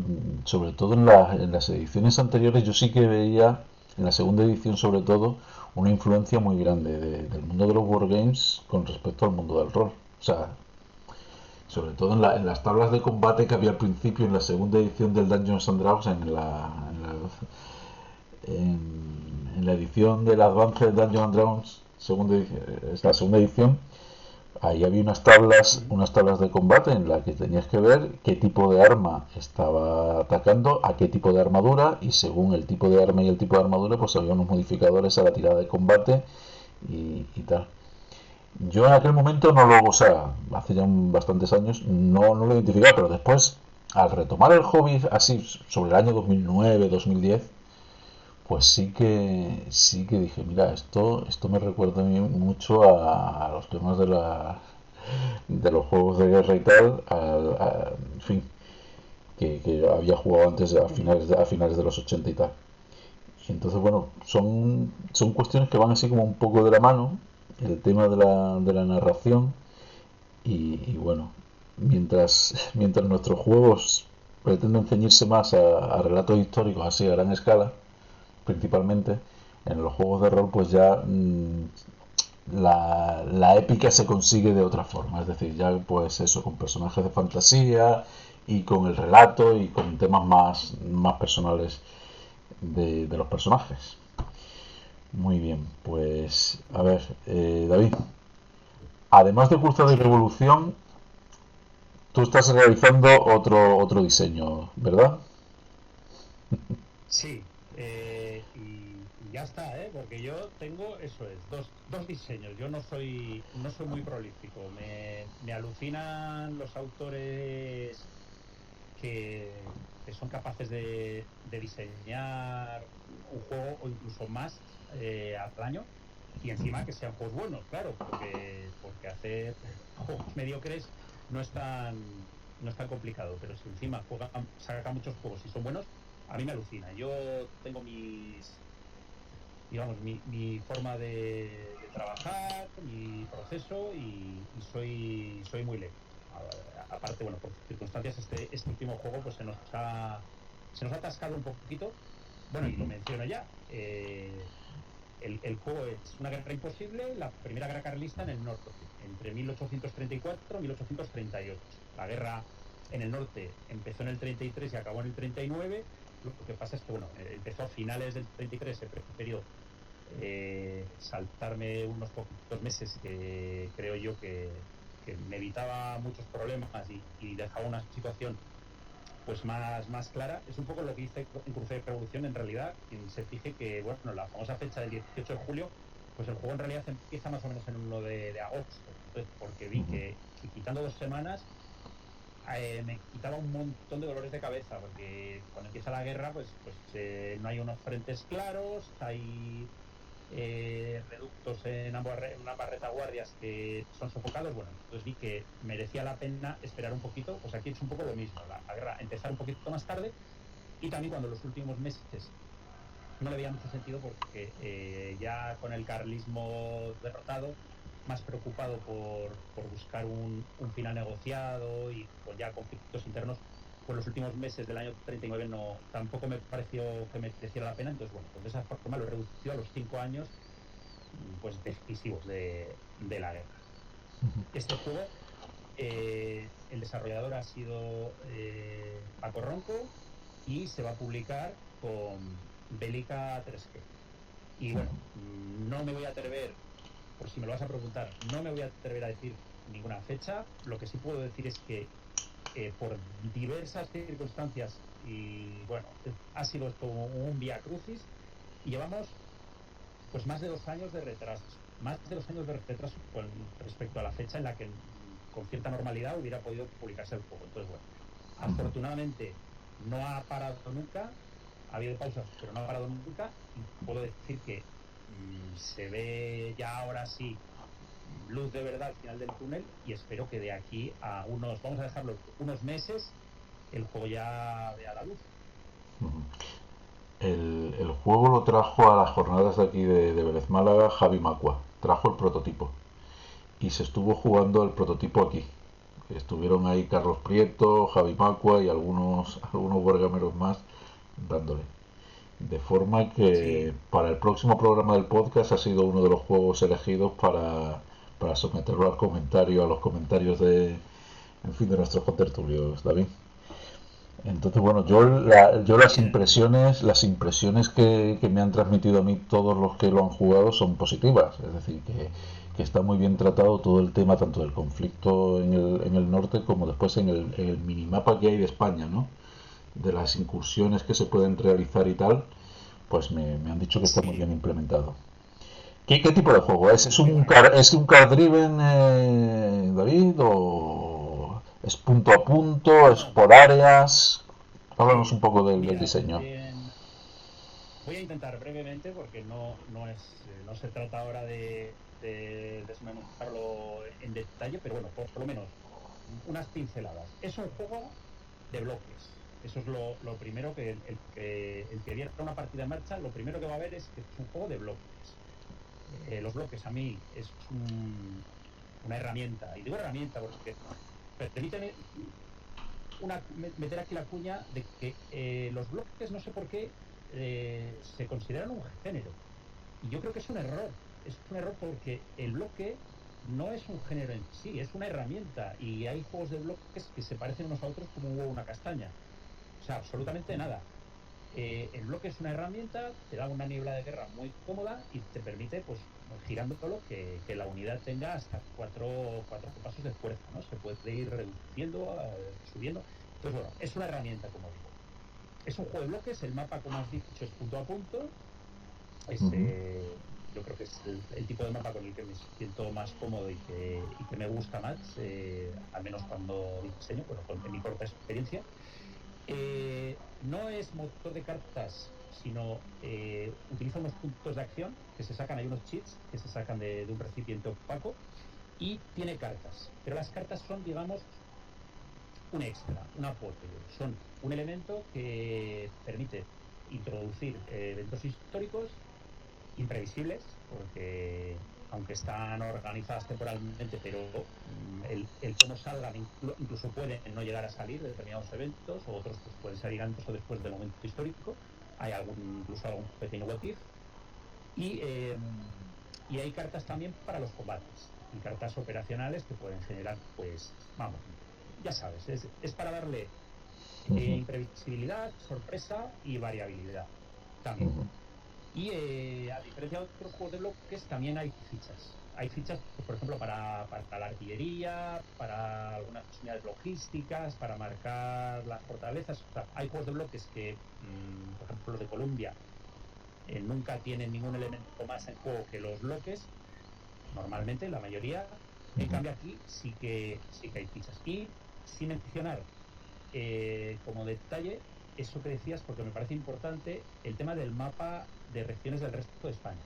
sobre todo en las ediciones anteriores, yo sí que veía, en la segunda edición sobre todo, una influencia muy grande del mundo de los wargames con respecto al mundo del rol. O sea, sobre todo en las tablas de combate que había al principio en la segunda edición del Dungeons and Dragons, en la edición del Advanced Dungeons and Dragons, es la segunda edición, ahí había Ujú. unas tablas de combate en las que tenías que ver qué tipo de arma estaba atacando, a qué tipo de armadura, y según el tipo de arma y el tipo de armadura, pues había unos modificadores a la tirada de combate y tal. Yo en aquel momento no lo, o sea, hace ya bastantes años, no lo identificaba, pero después, al retomar el hobby así sobre el año 2009, 2010, pues sí que dije, mira, esto me recuerda a mí mucho a los temas de los juegos de guerra y tal, en fin, que había jugado antes Ujú. a finales de los 80 y tal. Y entonces, bueno, son cuestiones que van así como un poco de la mano, el tema de la narración, y bueno, mientras nuestros juegos pretenden ceñirse más a relatos históricos así a gran escala, principalmente, en los juegos de rol pues ya la épica se consigue de otra forma, es decir, ya pues eso, con personajes de fantasía y con el relato y con temas más personales de los personajes. Muy bien, pues a ver, David, además de Cruzada y Sí, Revolución, tú estás realizando otro diseño, ¿verdad? sí. Ya está, porque yo tengo, eso es, dos diseños. Yo no soy muy prolífico. Me alucinan los autores que, que son capaces de diseñar un juego o incluso más al año, y encima que sean juegos buenos, claro, porque hacer juegos mediocres no es tan complicado, pero si encima sacan muchos juegos y son buenos, a mí me alucina. Yo tengo mi forma de trabajar, mi proceso, y soy muy lento. Aparte, bueno, por circunstancias este último juego pues se nos ha atascado un poquito. Bueno, y lo menciono ya. El juego es una guerra imposible, la primera guerra carlista en el norte, entre 1834 y 1838. La guerra en el norte empezó en el 33 y acabó en el 39. Lo que pasa es que, bueno, empezó a finales del 33, he preferido saltarme unos poquitos meses que creo yo que me evitaba muchos problemas y dejaba una situación pues más clara. Es un poco lo que hice en Cruce de Revolución. En realidad, quien se fije que, bueno, la famosa fecha del 18 de julio, pues el juego en realidad empieza más o menos en 1 de agosto. Entonces, porque vi que quitando 2 semanas me quitaba un montón de dolores de cabeza, porque cuando empieza la guerra pues no hay unos frentes claros, hay reductos en ambas retaguardias que son sofocados. Bueno, entonces vi que merecía la pena esperar un poquito. Pues aquí es un poco lo mismo, la guerra empezar un poquito más tarde, y también cuando los últimos meses no le veía mucho sentido, porque ya con el carlismo derrotado, más preocupado por buscar un final negociado y con ya conflictos internos, pues los últimos meses del año 39 tampoco me pareció que mereciera la pena. Entonces, bueno, pues de esa forma lo he reducido a los 5 años pues decisivos de la guerra. Este juego, el desarrollador ha sido Paco Ronco, y se va a publicar con Bélica 3G. Y bueno, no me voy a atrever, por si me lo vas a preguntar, no me voy a atrever a decir ninguna fecha. Lo que sí puedo decir es que por diversas circunstancias, y bueno, ha sido esto un vía crucis, y llevamos pues más de 2 años de retraso, con respecto a la fecha en la que con cierta normalidad hubiera podido publicarse el juego. Entonces, bueno, afortunadamente no ha parado nunca, ha habido pausas, pero no ha parado nunca, y puedo decir que se ve ya ahora sí luz de verdad al final del túnel, y espero que de aquí a vamos a dejarlo unos meses, el juego ya vea la luz. El juego lo trajo a las jornadas de aquí de Vélez Málaga Javi Macua, trajo el prototipo y se estuvo jugando el prototipo aquí. Estuvieron ahí Carlos Prieto, Javi Macua y algunos borgameros más dándole. De forma que para el próximo programa del podcast ha sido uno de los juegos elegidos para someterlo al comentario, a los comentarios de nuestros contertulios, David. Entonces, bueno, yo las impresiones que me han transmitido a mí todos los que lo han jugado son positivas. Es decir, que está muy bien tratado todo el tema, tanto del conflicto en el norte como después en el minimapa que hay de España, ¿no? De las incursiones que se pueden realizar y tal, pues me han dicho que está muy bien implementado. ¿Qué tipo de juego es? ¿Es un card driven, David? ¿O es punto a punto? ¿Es por áreas? Háblanos un poco del diseño. Voy a intentar brevemente, porque no se trata ahora de desmenuzarlo en detalle, pero bueno, por lo menos unas pinceladas. Es un juego de bloques. Eso es lo primero que el que viera una partida en marcha, lo primero que va a ver es que es un juego de bloques. Los bloques a mí es una herramienta, y digo herramienta porque permíteme meter aquí la cuña de que los bloques, no sé por qué, se consideran un género, y yo creo que es un error porque el bloque no es un género en sí, es una herramienta, y hay juegos de bloques que se parecen unos a otros como un huevo a una castaña, o sea, absolutamente nada. El bloque es una herramienta, te da una niebla de guerra muy cómoda y te permite, pues, girándolo, que la unidad tenga hasta cuatro pasos de fuerza, ¿no? Se puede ir reduciendo, subiendo. Entonces, bueno, es una herramienta, como digo. Es un juego de bloques, el mapa, como has dicho, es punto a punto, Yo creo que es el tipo de mapa con el que me siento más cómodo y que me gusta más, al menos cuando diseño, bueno, en mi corta experiencia. No es motor de cartas, sino utiliza unos puntos de acción que se sacan, hay unos cheats que se sacan de un recipiente opaco, y tiene cartas, pero las cartas son, digamos, un extra, un apoyo, son un elemento que permite introducir eventos históricos imprevisibles, porque aunque están organizadas temporalmente, pero el cómo salgan incluso pueden no llegar a salir determinados eventos, o otros pues pueden salir antes o después del momento histórico. Hay incluso algún pequeño what if. Y hay cartas también para los combates, y cartas operacionales que pueden generar, pues, vamos, ya sabes, es para darle imprevisibilidad, sorpresa y variabilidad también. Y a diferencia de otros juegos de bloques, también hay fichas. Hay fichas, pues, por ejemplo, para la artillería, para algunas unidades logísticas, para marcar las fortalezas. O sea, hay juegos de bloques que, por ejemplo, los de Columbia, nunca tienen ningún elemento más en juego que los bloques, normalmente, la mayoría. En cambio, aquí sí que hay fichas. Y sin mencionar, como detalle, eso que decías, porque me parece importante, el tema del mapa de regiones del resto de España.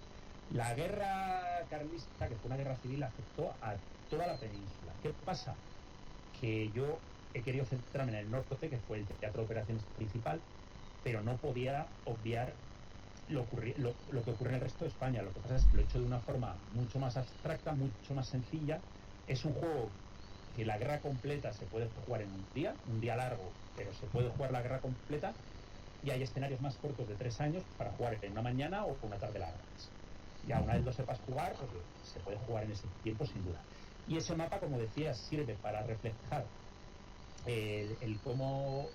La guerra carlista, que fue una guerra civil, afectó a toda la península. ¿Qué pasa? Que yo he querido centrarme en el norte, que fue el teatro de operaciones principal, pero no podía obviar lo que ocurre en el resto de España. Lo que pasa es que lo he hecho de una forma mucho más abstracta, mucho más sencilla. Es un juego que la guerra completa se puede jugar en un día largo, pero se puede jugar la guerra completa, y hay escenarios más cortos de 3 años para jugar en una mañana o una tarde larga. Ya una vez lo sepas jugar, pues se puede jugar en ese tiempo sin duda. Y ese mapa, como decías, sirve para reflejar el cómo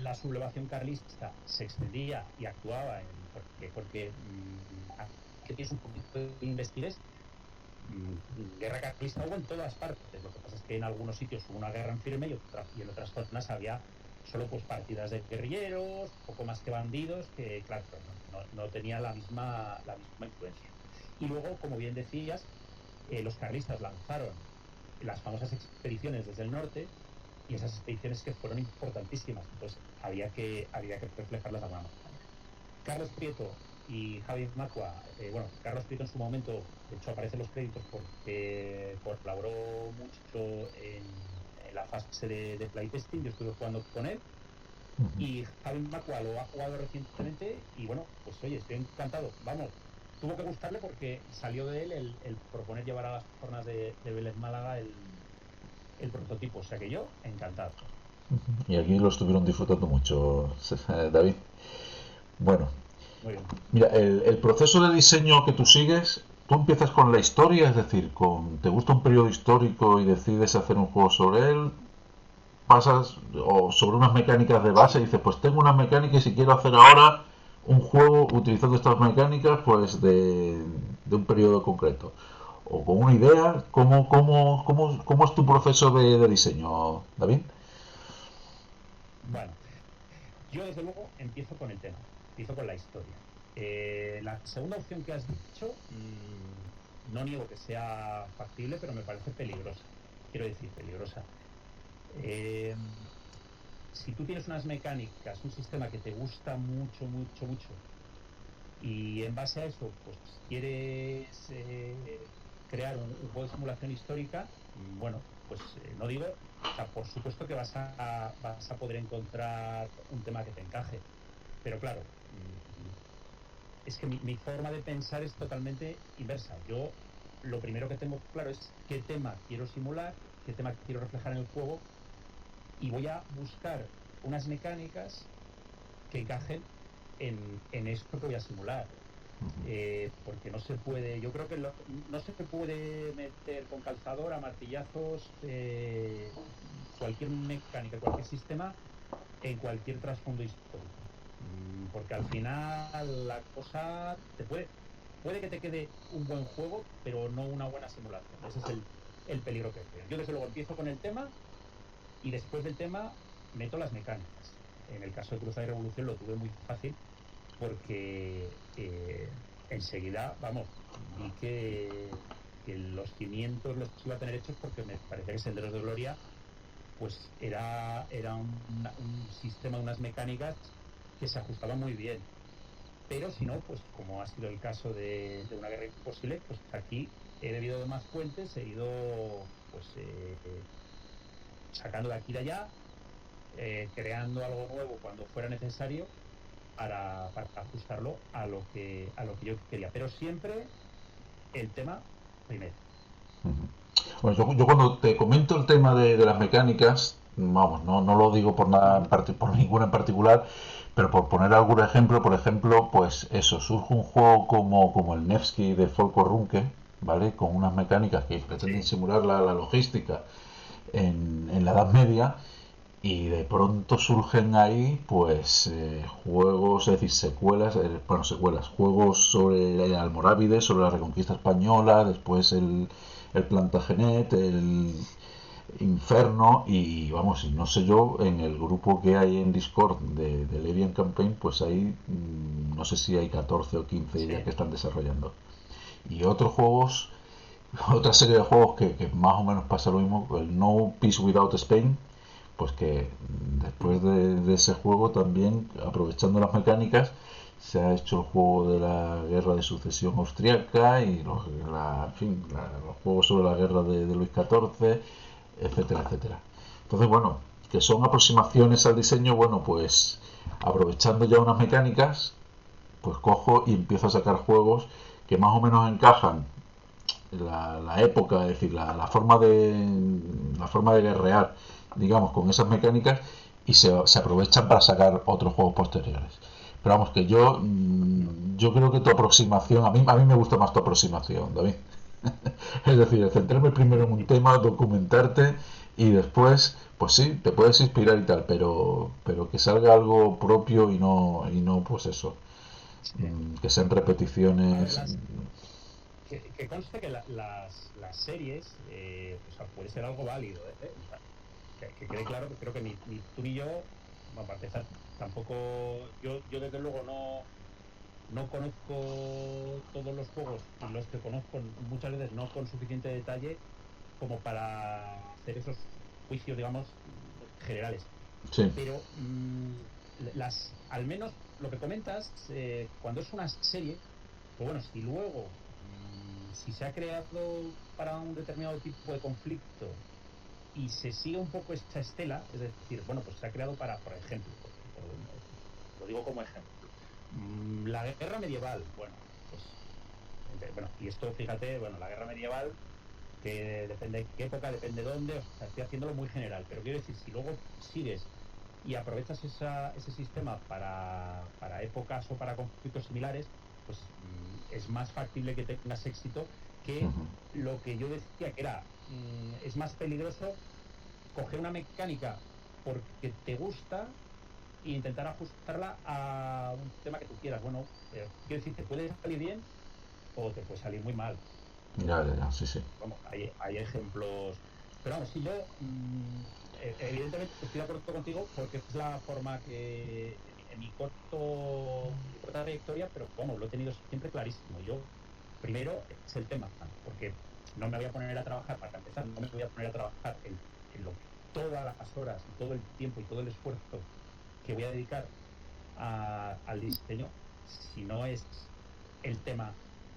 la sublevación carlista se extendía y actuaba, porque que tienes un poquito de investigues. Guerra carlista hubo en todas partes. Lo que pasa es que en algunos sitios hubo una guerra en firme, y en otras zonas había solo pues partidas de guerrilleros, poco más que bandidos, que claro, no tenían la misma influencia. Y luego, como bien decías, los carlistas lanzaron las famosas expediciones desde el norte, y esas expediciones que fueron importantísimas, entonces había que reflejarlas de alguna manera. Carlos Prieto y Javi Macua, Carlos Prieto en su momento, de hecho aparecen los créditos porque colaboró mucho en la fase de playtesting, yo estuve jugando con él, y Javi Macua lo ha jugado recientemente, y bueno, pues oye, estoy encantado, vamos, tuvo que gustarle porque salió de él el proponer llevar a las jornadas de Vélez Málaga el prototipo, o sea que yo, encantado. Y aquí lo estuvieron disfrutando mucho, David. Bueno, mira, el proceso de diseño que tú sigues, tú empiezas con la historia, es decir, te gusta un periodo histórico y decides hacer un juego sobre él, pasas o sobre unas mecánicas de base y dices, pues tengo unas mecánicas y quiero hacer ahora un juego utilizando estas mecánicas, pues de un periodo concreto. O con una idea, ¿cómo es tu proceso de diseño, David? Bueno, yo desde luego empiezo con el tema, empiezo con la historia. La segunda opción que has dicho, no niego que sea factible, pero me parece peligrosa. Quiero decir, peligrosa. Si tú tienes unas mecánicas, un sistema que te gusta mucho, mucho, mucho, y en base a eso, pues quieres crear un juego de simulación histórica, bueno, pues no digo, o sea, por supuesto que vas a poder encontrar un tema que te encaje, pero claro, es que mi forma de pensar es totalmente inversa. Yo lo primero que tengo claro es qué tema quiero simular, qué tema quiero reflejar en el juego, y voy a buscar unas mecánicas que encajen en esto que voy a simular. Porque no se puede, yo creo que no se puede meter con calzador a martillazos cualquier mecánica, cualquier sistema en cualquier trasfondo histórico, porque al final la cosa puede que te quede un buen juego, pero no una buena simulación. Ese es el peligro que creo. Yo desde luego empiezo con el tema, y después del tema meto las mecánicas. En el caso de Cruzada y Revolución lo tuve muy fácil, porque enseguida, vamos, vi que los cimientos los iba a tener hechos, porque me parecía que Senderos de Gloria pues era un sistema, unas mecánicas que se ajustaban muy bien. Pero si no, pues como ha sido el caso de Una Guerra Imposible, pues aquí he bebido de más fuentes, he ido pues sacando de aquí y de allá, creando algo nuevo cuando fuera necesario para ajustarlo a lo que yo quería. Pero siempre el tema primero. Bueno, yo cuando te comento el tema de las mecánicas, vamos, no lo digo por nada por ninguna en particular, pero por poner algún ejemplo, por ejemplo, pues eso, surge un juego como el Nevsky de Folko Runke, ¿vale? Con unas mecánicas que pretenden Sí. simular la logística en la Edad Media, y de pronto surgen ahí pues juegos, es decir, secuelas, juegos sobre el Almorávide, sobre la Reconquista Española, después el Plantagenet, el Inferno, y vamos, y no sé yo, en el grupo que hay en Discord de Levian Campaign, pues hay, no sé si hay 14 o 15 ya Sí. que están desarrollando. Y otros juegos, otra serie de juegos que más o menos pasa lo mismo, el No Peace Without Spain, pues que después de ese juego también, aprovechando las mecánicas, se ha hecho el juego de la guerra de sucesión austriaca y en fin, los juegos sobre la guerra de Luis XIV, etcétera, etcétera. Entonces, bueno, que son aproximaciones al diseño, bueno, pues aprovechando ya unas mecánicas, pues cojo y empiezo a sacar juegos que más o menos encajan la época, es decir, la forma de guerrear, digamos, con esas mecánicas, y se aprovechan para sacar otros juegos posteriores. Pero vamos, que yo creo que tu aproximación, a mí me gusta más tu aproximación, David. Es decir, centrarme primero en un tema, documentarte, y después, pues sí, te puedes inspirar y tal, pero que salga algo propio, y no pues eso, Sí. que sean A ver, repeticiones. que conste que las series, o sea, puede ser algo válido, ¿eh? O sea, que quede claro que creo que ni tú ni yo, bueno, para empezar, tampoco, yo desde luego no conozco todos los juegos, y los que conozco muchas veces no con suficiente detalle como para hacer esos juicios, digamos, generales. Sí. Pero al menos lo que comentas, cuando es una serie, pues bueno, si luego, si se ha creado para un determinado tipo de conflicto y se sigue un poco esta estela, es decir, bueno, pues se ha creado para, por ejemplo, lo digo como ejemplo, la guerra medieval, bueno, pues, bueno, y esto, fíjate, bueno, la guerra medieval, que depende de qué época, depende de dónde, o sea, estoy haciéndolo muy general, pero quiero decir, si luego sigues y aprovechas ese sistema para épocas o para conflictos similares, pues es más factible que tengas éxito que Ujú. lo que yo decía que era, es más peligroso coger una mecánica porque te gusta e intentar ajustarla a un tema que tú quieras. Bueno, quiero decir, te puede salir bien o te puede salir muy mal. Ya, ya, ya, sí, sí. Vamos, hay ejemplos. Pero vamos, si yo, evidentemente estoy de acuerdo contigo, porque es la forma que en mi corta trayectoria, pero vamos, lo he tenido siempre clarísimo. Yo, primero, es el tema, porque no me voy a poner a trabajar, para empezar, no me voy a poner a trabajar en todas las horas y todo el tiempo y todo el esfuerzo que voy a dedicar al diseño, si no es el tema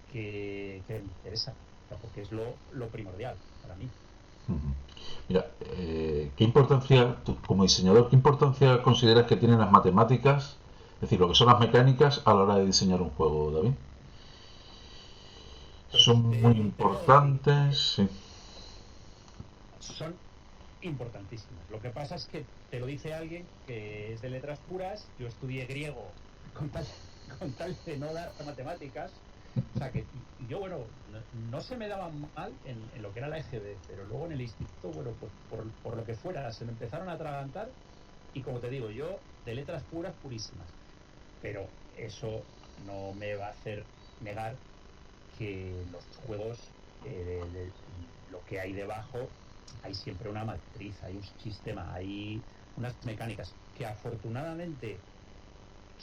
que me interesa, porque es lo primordial para mí. Ujú. Mira, ¿qué importancia, tú, como diseñador, qué importancia consideras que tienen las matemáticas, es decir, lo que son las mecánicas a la hora de diseñar un juego, David? Pues ¿Son muy te voy a decir, importantes? Sí. son importantísimas. Lo que pasa es que te lo dice alguien que es de letras puras. Yo estudié griego con tal, con tal de no dar matemáticas. O sea que y yo, bueno, no se me daba mal en lo que era la EGB, pero luego en el instituto, bueno, pues por lo que fuera, se me empezaron a atragantar. Y como te digo, yo de letras puras, purísimas. Pero eso no me va a hacer negar que los juegos, lo que hay debajo, hay siempre una matriz, hay un sistema, hay unas mecánicas que afortunadamente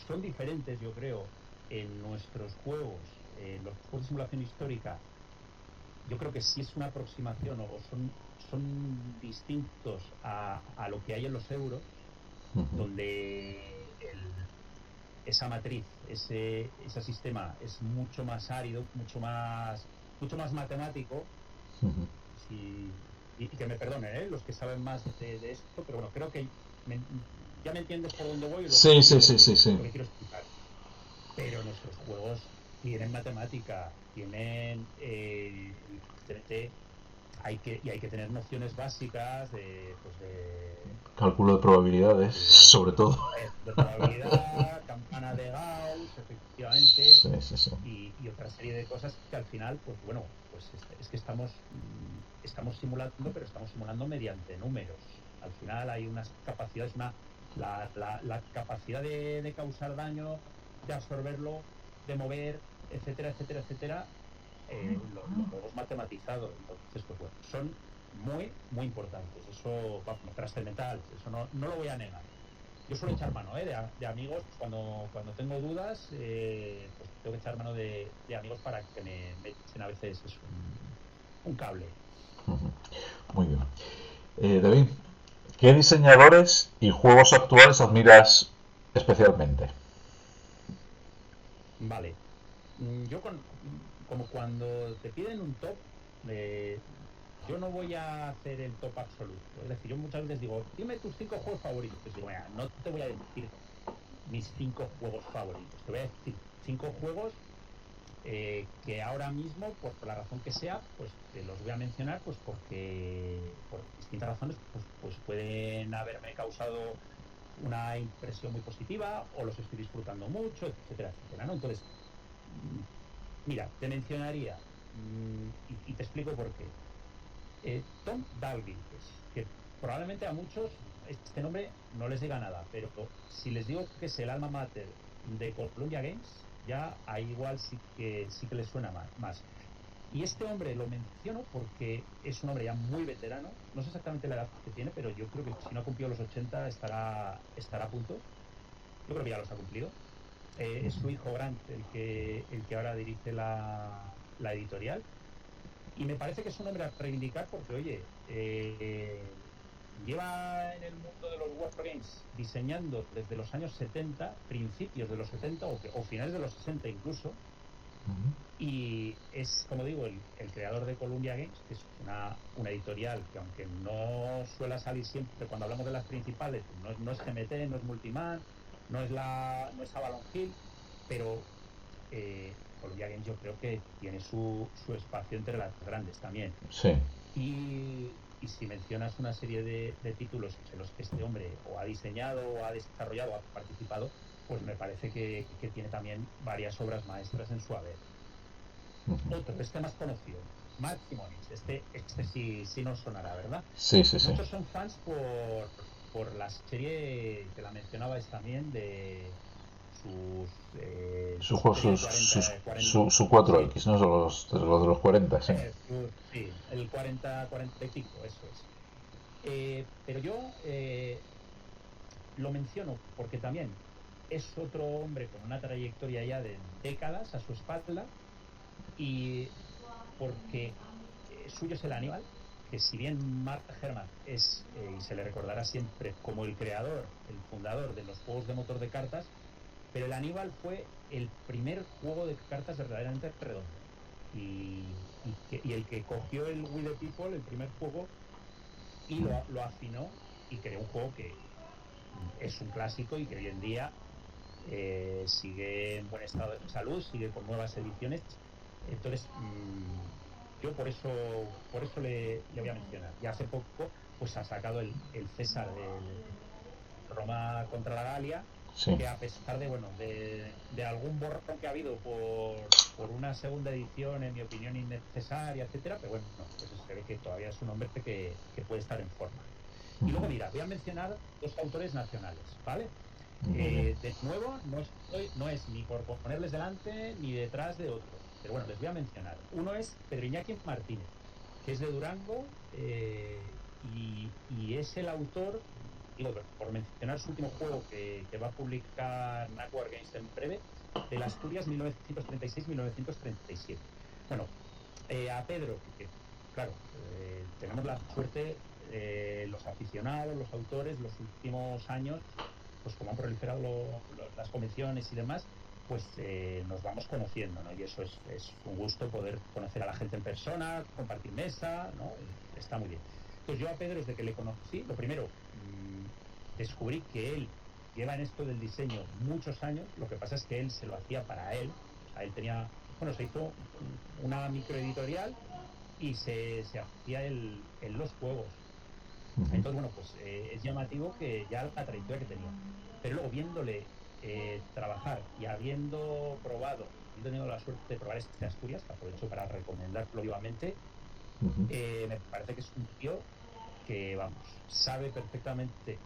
son diferentes, yo creo, en nuestros juegos, los juegos de simulación histórica, yo creo que sí es una aproximación o son distintos a lo que hay en los euros, donde esa matriz, ese sistema es mucho más árido, mucho más matemático. Y que me perdonen los que saben más de esto, pero bueno, creo que ya me entiendes por dónde voy. Sí. Lo que quiero explicar. Pero nuestros juegos tienen matemática, tienen hay que tener nociones básicas de cálculo de probabilidades, sobre todo. De probabilidad, campana de Gauss, efectivamente, y otra serie de cosas que al final, pues bueno, pues es que estamos simulando, pero estamos simulando mediante números. Al final hay unas capacidades, la capacidad de causar daño, de absorberlo, de mover, etcétera, los juegos matematizados. Entonces, pues bueno, son muy, muy importantes. Eso, vamos, trascendental, eso no lo voy a negar. Yo suelo echar mano de amigos cuando tengo dudas, pues tengo que echar mano de amigos para que me echen a veces un cable. Muy bien. David, ¿qué diseñadores y juegos actuales admiras especialmente? Vale. Yo como cuando te piden un top, yo no voy a hacer el top absoluto. Es decir, yo muchas veces digo, dime tus 5 juegos favoritos. Pues digo, mira, no te voy a decir mis 5 juegos favoritos. Te voy a decir 5 juegos que ahora mismo, por la razón que sea, pues te los voy a mencionar, pues porque por distintas razones pues pueden haberme causado una impresión muy positiva o los estoy disfrutando mucho, etcétera, ¿no? Entonces, mira, te mencionaría y te explico por qué. Tom Dalglish, que probablemente a muchos este nombre no les diga nada, pero si les digo que es el alma mater de Columbia Games, ya ahí igual sí que les suena más. Y este hombre lo menciono porque es un hombre ya muy veterano, no sé exactamente la edad que tiene, pero yo creo que si no ha cumplido los 80 estará a punto. Yo creo que ya los ha cumplido. Es su hijo Grant el que ahora dirige la editorial. Y me parece que es un hombre a reivindicar porque, oye, lleva en el mundo de los Wargames diseñando desde los años 70, principios de los 70 o finales de los 60 incluso. Y es, como digo, el creador de Columbia Games, que es una editorial que, aunque no suele salir siempre cuando hablamos de las principales, no es GMT, no es Multiman, no es Avalon Hill, pero Columbia Games yo creo que tiene su espacio entre las grandes también. Sí. Y si mencionas una serie de títulos en los que este hombre o ha diseñado, o ha desarrollado, o ha participado, pues me parece que tiene también varias obras maestras en su haber. Otro, más conocido, Matt Simonis, este sí nos sonará, ¿verdad? Sí. Muchos son fans por la serie que la mencionabais también de su 4X, ¿no? Los de los 40, sí. Sí, el 40 y pico, eso es. Pero yo lo menciono porque también es otro hombre con una trayectoria ya de décadas a su espalda, y porque suyo es el Aníbal, que si bien Mark Herman es, y se le recordará siempre como el creador, el fundador de los juegos de motor de cartas, pero el Aníbal fue el primer juego de cartas verdaderamente redondo y el que cogió el We the People, el primer juego, y lo afinó y creó un juego que es un clásico y que hoy en día sigue en buen estado de salud, sigue con nuevas ediciones. Entonces yo por eso le voy a mencionar. Y hace poco pues ha sacado el César del Roma contra la Galia, sí, que a pesar de algún borrón que ha habido por una segunda edición, en mi opinión innecesaria, etcétera, pero bueno, pues se ve que todavía es un hombre que puede estar en forma. Y luego mira, voy a mencionar 2 autores nacionales, ¿vale? De nuevo, no es ni por ponerles delante ni detrás de otro, pero bueno, les voy a mencionar. Uno es Pedro Iñaki Martínez, que es de Durango, y es el autor, digo, por mencionar su último juego que va a publicar Nacuar Games en breve, del Asturias 1936-1937. Bueno, a Pedro, que claro, tenemos la suerte, los aficionados, los autores, los últimos años, pues como han proliferado las convenciones y demás, pues nos vamos conociendo, ¿no? Y eso es un gusto poder conocer a la gente en persona, compartir mesa, ¿no? Está muy bien. Entonces yo a Pedro, desde que le conocí, lo primero, descubrí que él lleva en esto del diseño muchos años. Lo que pasa es que él se lo hacía para él. O sea, él tenía, bueno, se hizo una microeditorial y se hacía en los juegos. Entonces, bueno, pues es llamativo que ya la trayectoria que tenía. Pero luego viéndole trabajar y habiendo tenido la suerte de probar este Asturias, que aprovecho para recomendarlo vivamente, me parece que es un tío que, vamos, sabe perfectamente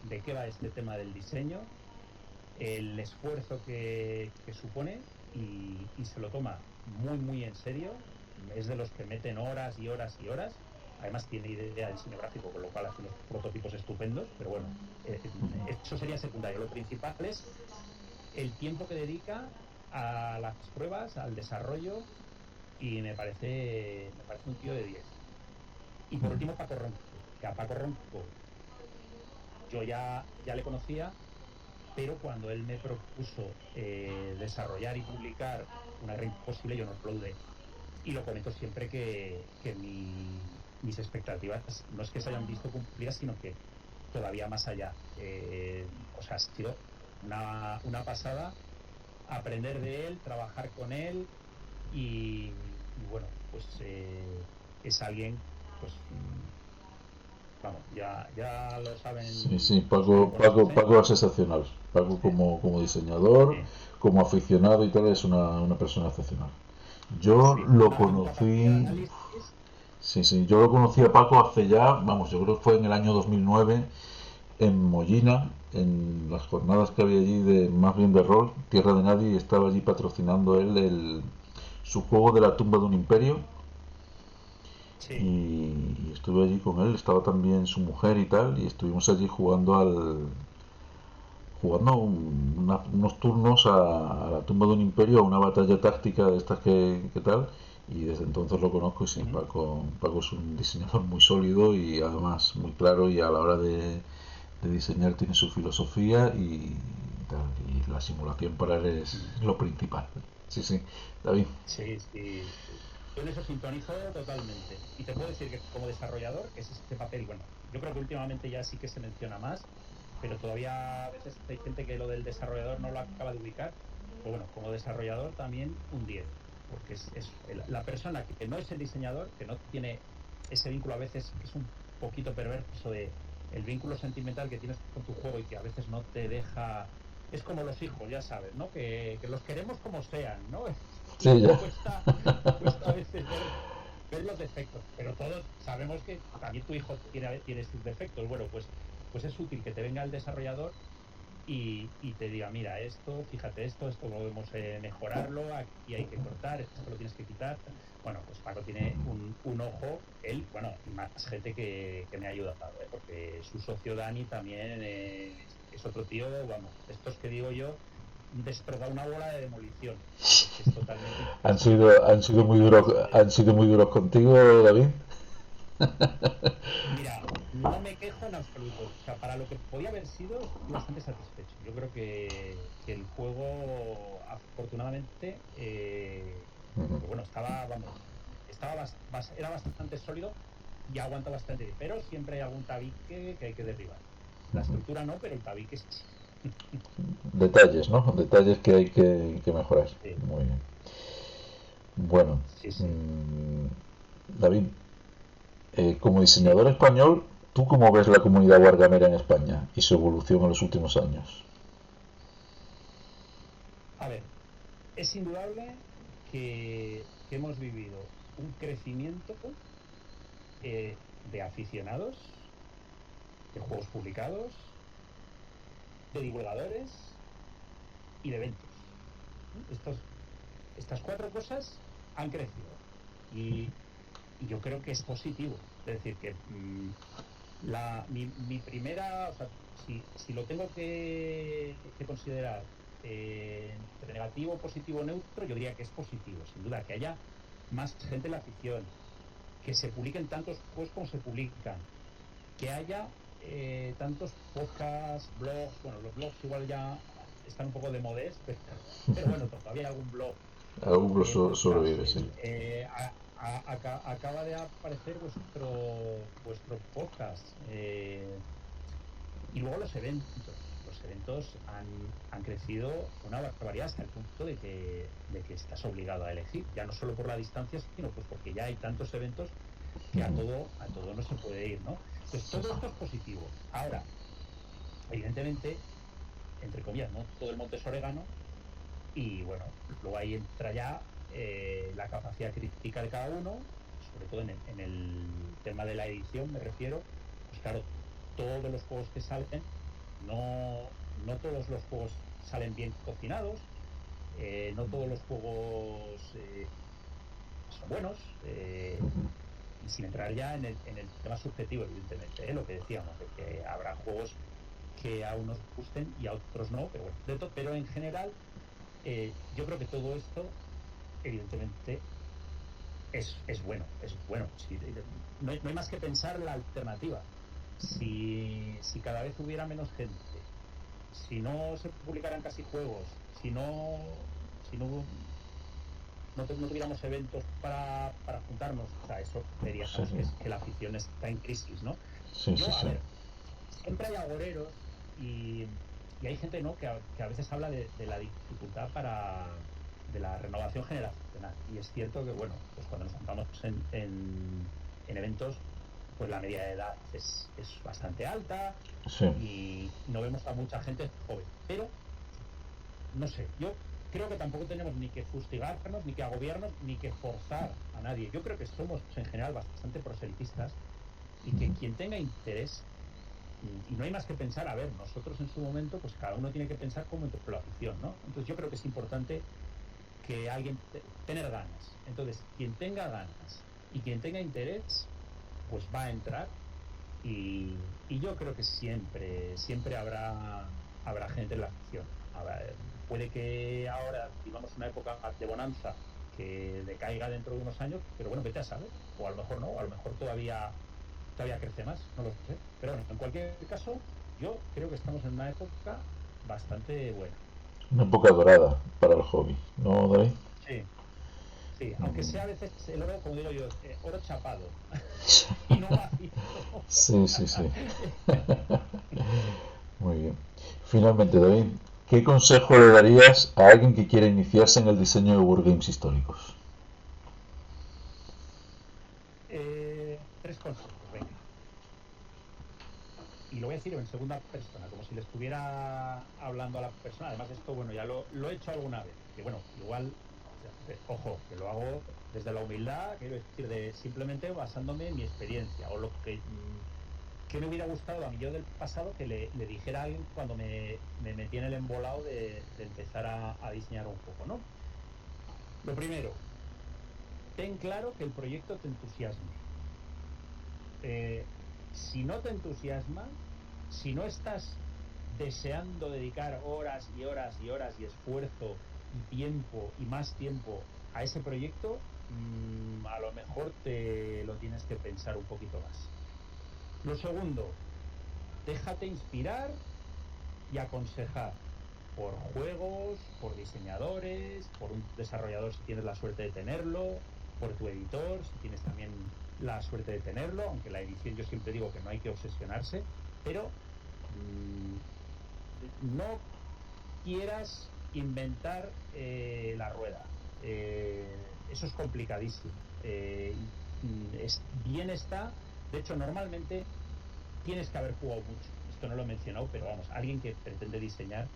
de qué va este tema del diseño, el esfuerzo que supone y se lo toma muy, muy en serio. Es de los que meten horas y horas y horas. Además tiene idea de diseño gráfico, con lo cual hace unos prototipos estupendos, pero bueno, eso sería secundario. Lo principal es el tiempo que dedica a las pruebas, al desarrollo, y me parece un tío de 10. Y por último, Paco Ronco, que a Paco Ronco yo ya le conocía, pero cuando él me propuso desarrollar y publicar Una guerra imposible, yo no lo dudé. Y lo comento siempre que mis expectativas no es que se hayan visto cumplidas, sino que todavía más allá. O sea, ha sido una pasada aprender de él, trabajar con él y bueno, pues es alguien, pues vamos, ya lo saben. Sí, Paco es excepcional. Paco como diseñador, como aficionado y tal, es una persona excepcional. Yo lo conocí... Sí, yo lo conocí a Paco hace ya, vamos, yo creo que fue en el año 2009, en Mollina, en las jornadas que había allí, más bien de rol, Tierra de Nadie, y estaba allí patrocinando él su juego de la tumba de un imperio. Sí. Y estuve allí con él, estaba también su mujer y tal, y estuvimos allí jugando unos turnos a la tumba de un imperio, a una batalla táctica de estas que tal, y desde entonces lo conozco. Y sí, Paco es un diseñador muy sólido y además muy claro, y a la hora de diseñar tiene su filosofía y la simulación para él es lo principal. Sí, David. Sí. Yo en eso sintonizo totalmente. Y te puedo decir que como desarrollador, que es este papel, bueno, yo creo que últimamente ya sí que se menciona más, pero todavía a veces hay gente que lo del desarrollador no lo acaba de ubicar. Pues bueno, como desarrollador también un 10, porque es la persona que no es el diseñador, que no tiene ese vínculo a veces, que es un poquito perverso, de el vínculo sentimental que tienes con tu juego y que a veces no te deja. Es como los hijos, ya sabes, ¿no? Que los queremos como sean, ¿no? Sí, ya. Cuesta a veces ver los defectos, pero todos sabemos que también tu hijo tiene sus defectos. Bueno, pues es útil que te venga el desarrollador y te diga, mira, fíjate esto podemos mejorarlo, aquí hay que cortar, esto lo tienes que quitar. Bueno, pues Paco tiene un ojo, él, bueno, y más gente que me ha ayudado, porque su socio Dani también es otro tío, vamos, estos que digo yo, destrozar una bola de demolición. Es totalmente han sido muy duros contigo, David. Mira, no me quejo en absoluto. O sea, para lo que podía haber sido, estoy bastante satisfecho. Yo creo que el juego, afortunadamente, pues bueno, era bastante sólido y aguanta bastante bien. Pero siempre hay algún tabique que hay que derribar. La estructura no, pero el tabique sí. Detalles, ¿no? Detalles que hay que mejorar. Sí. Muy bien. Bueno, Sí. David, como diseñador español, ¿tú cómo ves la comunidad wargamera en España y su evolución en los últimos años? A ver, es indudable que hemos vivido un crecimiento de aficionados, de juegos publicados, de divulgadores y de eventos. Estas cuatro cosas han crecido y yo creo que es positivo. Es decir, que mi primera, o sea, si lo tengo que considerar entre negativo, positivo, neutro, yo diría que es positivo, sin duda, que haya más gente en la afición, que se publiquen tantos juegos como se publican, que haya tantos podcasts, blogs. Bueno, los blogs igual ya están un poco de modés, pero bueno, todavía hay algún blog. Algún blog sobrevive, sí. Acaba de aparecer vuestro podcast. Y luego los eventos. Los eventos han crecido una barbaridad hasta el punto de que estás obligado a elegir, ya no solo por la distancia, sino pues porque ya hay tantos eventos que a todo no se puede ir, ¿no? Entonces todo esto es positivo. Ahora, evidentemente, entre comillas, no todo el monte es orégano, y bueno, luego ahí entra ya la capacidad crítica de cada uno, sobre todo en el tema de la edición, me refiero. Pues claro, todos los juegos que salen, no todos los juegos salen bien cocinados, no todos los juegos son buenos, y sin entrar ya en el tema subjetivo, evidentemente, lo que decíamos, de que habrá juegos que a unos gusten y a otros no, pero bueno, pero en general yo creo que todo esto evidentemente es bueno. Sí, no hay más que pensar la alternativa. Si cada vez hubiera menos gente, si no se publicaran casi juegos, si no tuviéramos eventos para juntarnos, o sea, eso veríamos que la afición está en crisis, ¿no? A ver, siempre hay agoreros y hay gente, ¿no?, que a veces habla de la dificultad de la renovación generacional, y es cierto que, bueno, pues cuando nos juntamos en eventos, pues la media de edad es bastante alta, y no vemos a mucha gente joven, pero no sé, yo creo que tampoco tenemos ni que fustigarnos, ni que agobiarnos, ni que forzar a nadie. Yo creo que somos en general bastante proselitistas, y que quien tenga interés, y no hay más que pensar, a ver, nosotros en su momento, pues cada uno tiene que pensar como entre la afición, ¿no? Entonces yo creo que es importante que alguien tener ganas. Entonces, quien tenga ganas y quien tenga interés, pues va a entrar, y yo creo que siempre habrá gente en la afición. Puede que ahora vivamos una época de bonanza que decaiga dentro de unos años, pero bueno, vete a saber, o a lo mejor no, o a lo mejor todavía crece más, no lo sé. Pero bueno, en cualquier caso, yo creo que estamos en una época bastante buena. Una época dorada para el hobby, ¿no, David? Sí, aunque sea a veces el oro, como digo yo, oro chapado y no vacío. Sí. Muy bien. Finalmente, David, ¿qué consejo le darías a alguien que quiere iniciarse en el diseño de wargames históricos? 3 consejos, venga. Y lo voy a decir en segunda persona, como si le estuviera hablando a la persona. Además, esto, bueno, ya lo he hecho alguna vez. Que bueno, igual, ojo, que lo hago desde la humildad, quiero decir, de simplemente basándome en mi experiencia, o lo que me hubiera gustado a mí yo del pasado que le dijera a alguien cuando me metí en el embolado de empezar a diseñar un juego, ¿no? Lo primero, ten claro que el proyecto te entusiasme. Si no te entusiasma, si no estás deseando dedicar horas y horas y horas y esfuerzo y tiempo y más tiempo a ese proyecto, a lo mejor te lo tienes que pensar un poquito más. Lo segundo, déjate inspirar y aconsejar por juegos, por diseñadores, por un desarrollador si tienes la suerte de tenerlo, por tu editor si tienes también la suerte de tenerlo, aunque la edición yo siempre digo que no hay que obsesionarse, pero no quieras inventar la rueda. Eso es complicadísimo. Bien está, de hecho normalmente tienes que haber jugado mucho. Esto no lo he mencionado, pero vamos, alguien que pretende diseñar,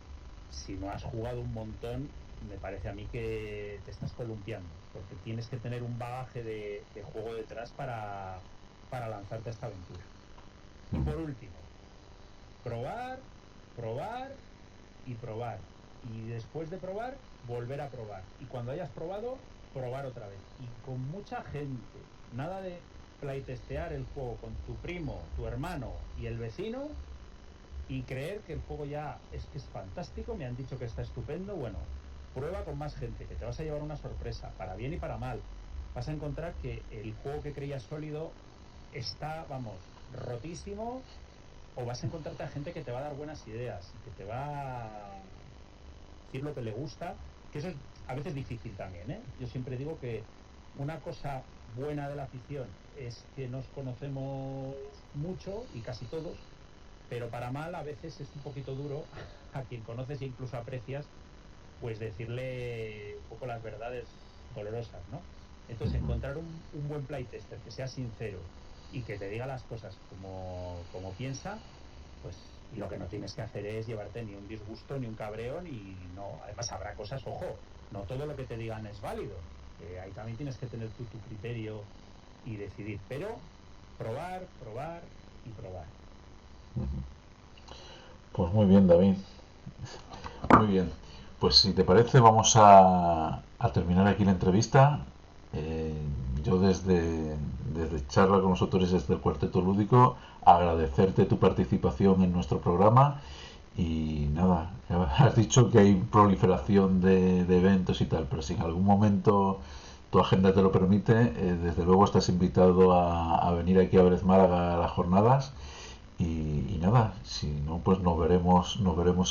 si no has jugado un montón, me parece a mí que te estás columpiando, porque tienes que tener un bagaje de juego detrás para lanzarte a esta aventura. Y por último, probar y probar, y después de probar, volver a probar, y cuando hayas probado, probar otra vez, y con mucha gente. Nada de playtestear el juego con tu primo, tu hermano y el vecino, y creer que el juego ya es que es fantástico, me han dicho que está estupendo. Bueno, prueba con más gente, que te vas a llevar una sorpresa, para bien y para mal. Vas a encontrar que el juego que creías sólido está, vamos, rotísimo, o vas a encontrarte a gente que te va a dar buenas ideas, que te va a decir lo que le gusta, que eso es a veces difícil también, ¿eh? Yo siempre digo que una cosa buena de la afición es que nos conocemos mucho y casi todos, pero para mal a veces es un poquito duro a quien conoces e incluso aprecias, pues decirle un poco las verdades dolorosas, ¿no? Entonces encontrar un buen playtester que sea sincero y que te diga las cosas como piensa, pues lo que no tienes que hacer es llevarte ni un disgusto, ni un cabreo, ni no. Además habrá cosas, ojo, no todo lo que te digan es válido. Ahí también tienes que tener tu criterio y decidir, pero probar y probar. Pues muy bien, David. Muy bien. Pues si te parece, vamos a terminar aquí la entrevista. Yo desde Charla con los Autores, desde el Cuarteto Lúdico, agradecerte tu participación en nuestro programa. Y nada, has dicho que hay proliferación de eventos y tal, pero si en algún momento tu agenda te lo permite, desde luego estás invitado a venir aquí a Vélez Málaga a las jornadas. Y nada, si no, pues nos veremos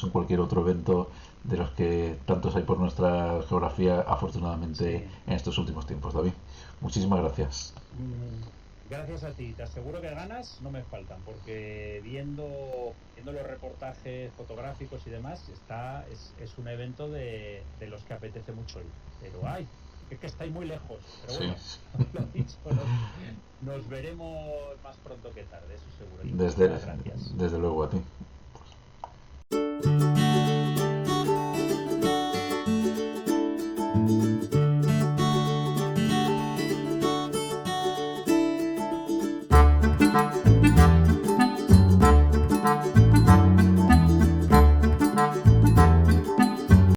en cualquier otro evento de los que tantos hay por nuestra geografía, afortunadamente, Sí. en estos últimos tiempos, David. Muchísimas gracias. Gracias a ti, te aseguro que ganas no me faltan, porque viendo los reportajes fotográficos y demás, es un evento de los que apetece mucho ir. Pero ay, es que estáis muy lejos. Pero bueno, Sí. lo dicho, nos veremos más pronto que tarde, eso seguro. Y Desde, muchas gracias. desde luego a ti.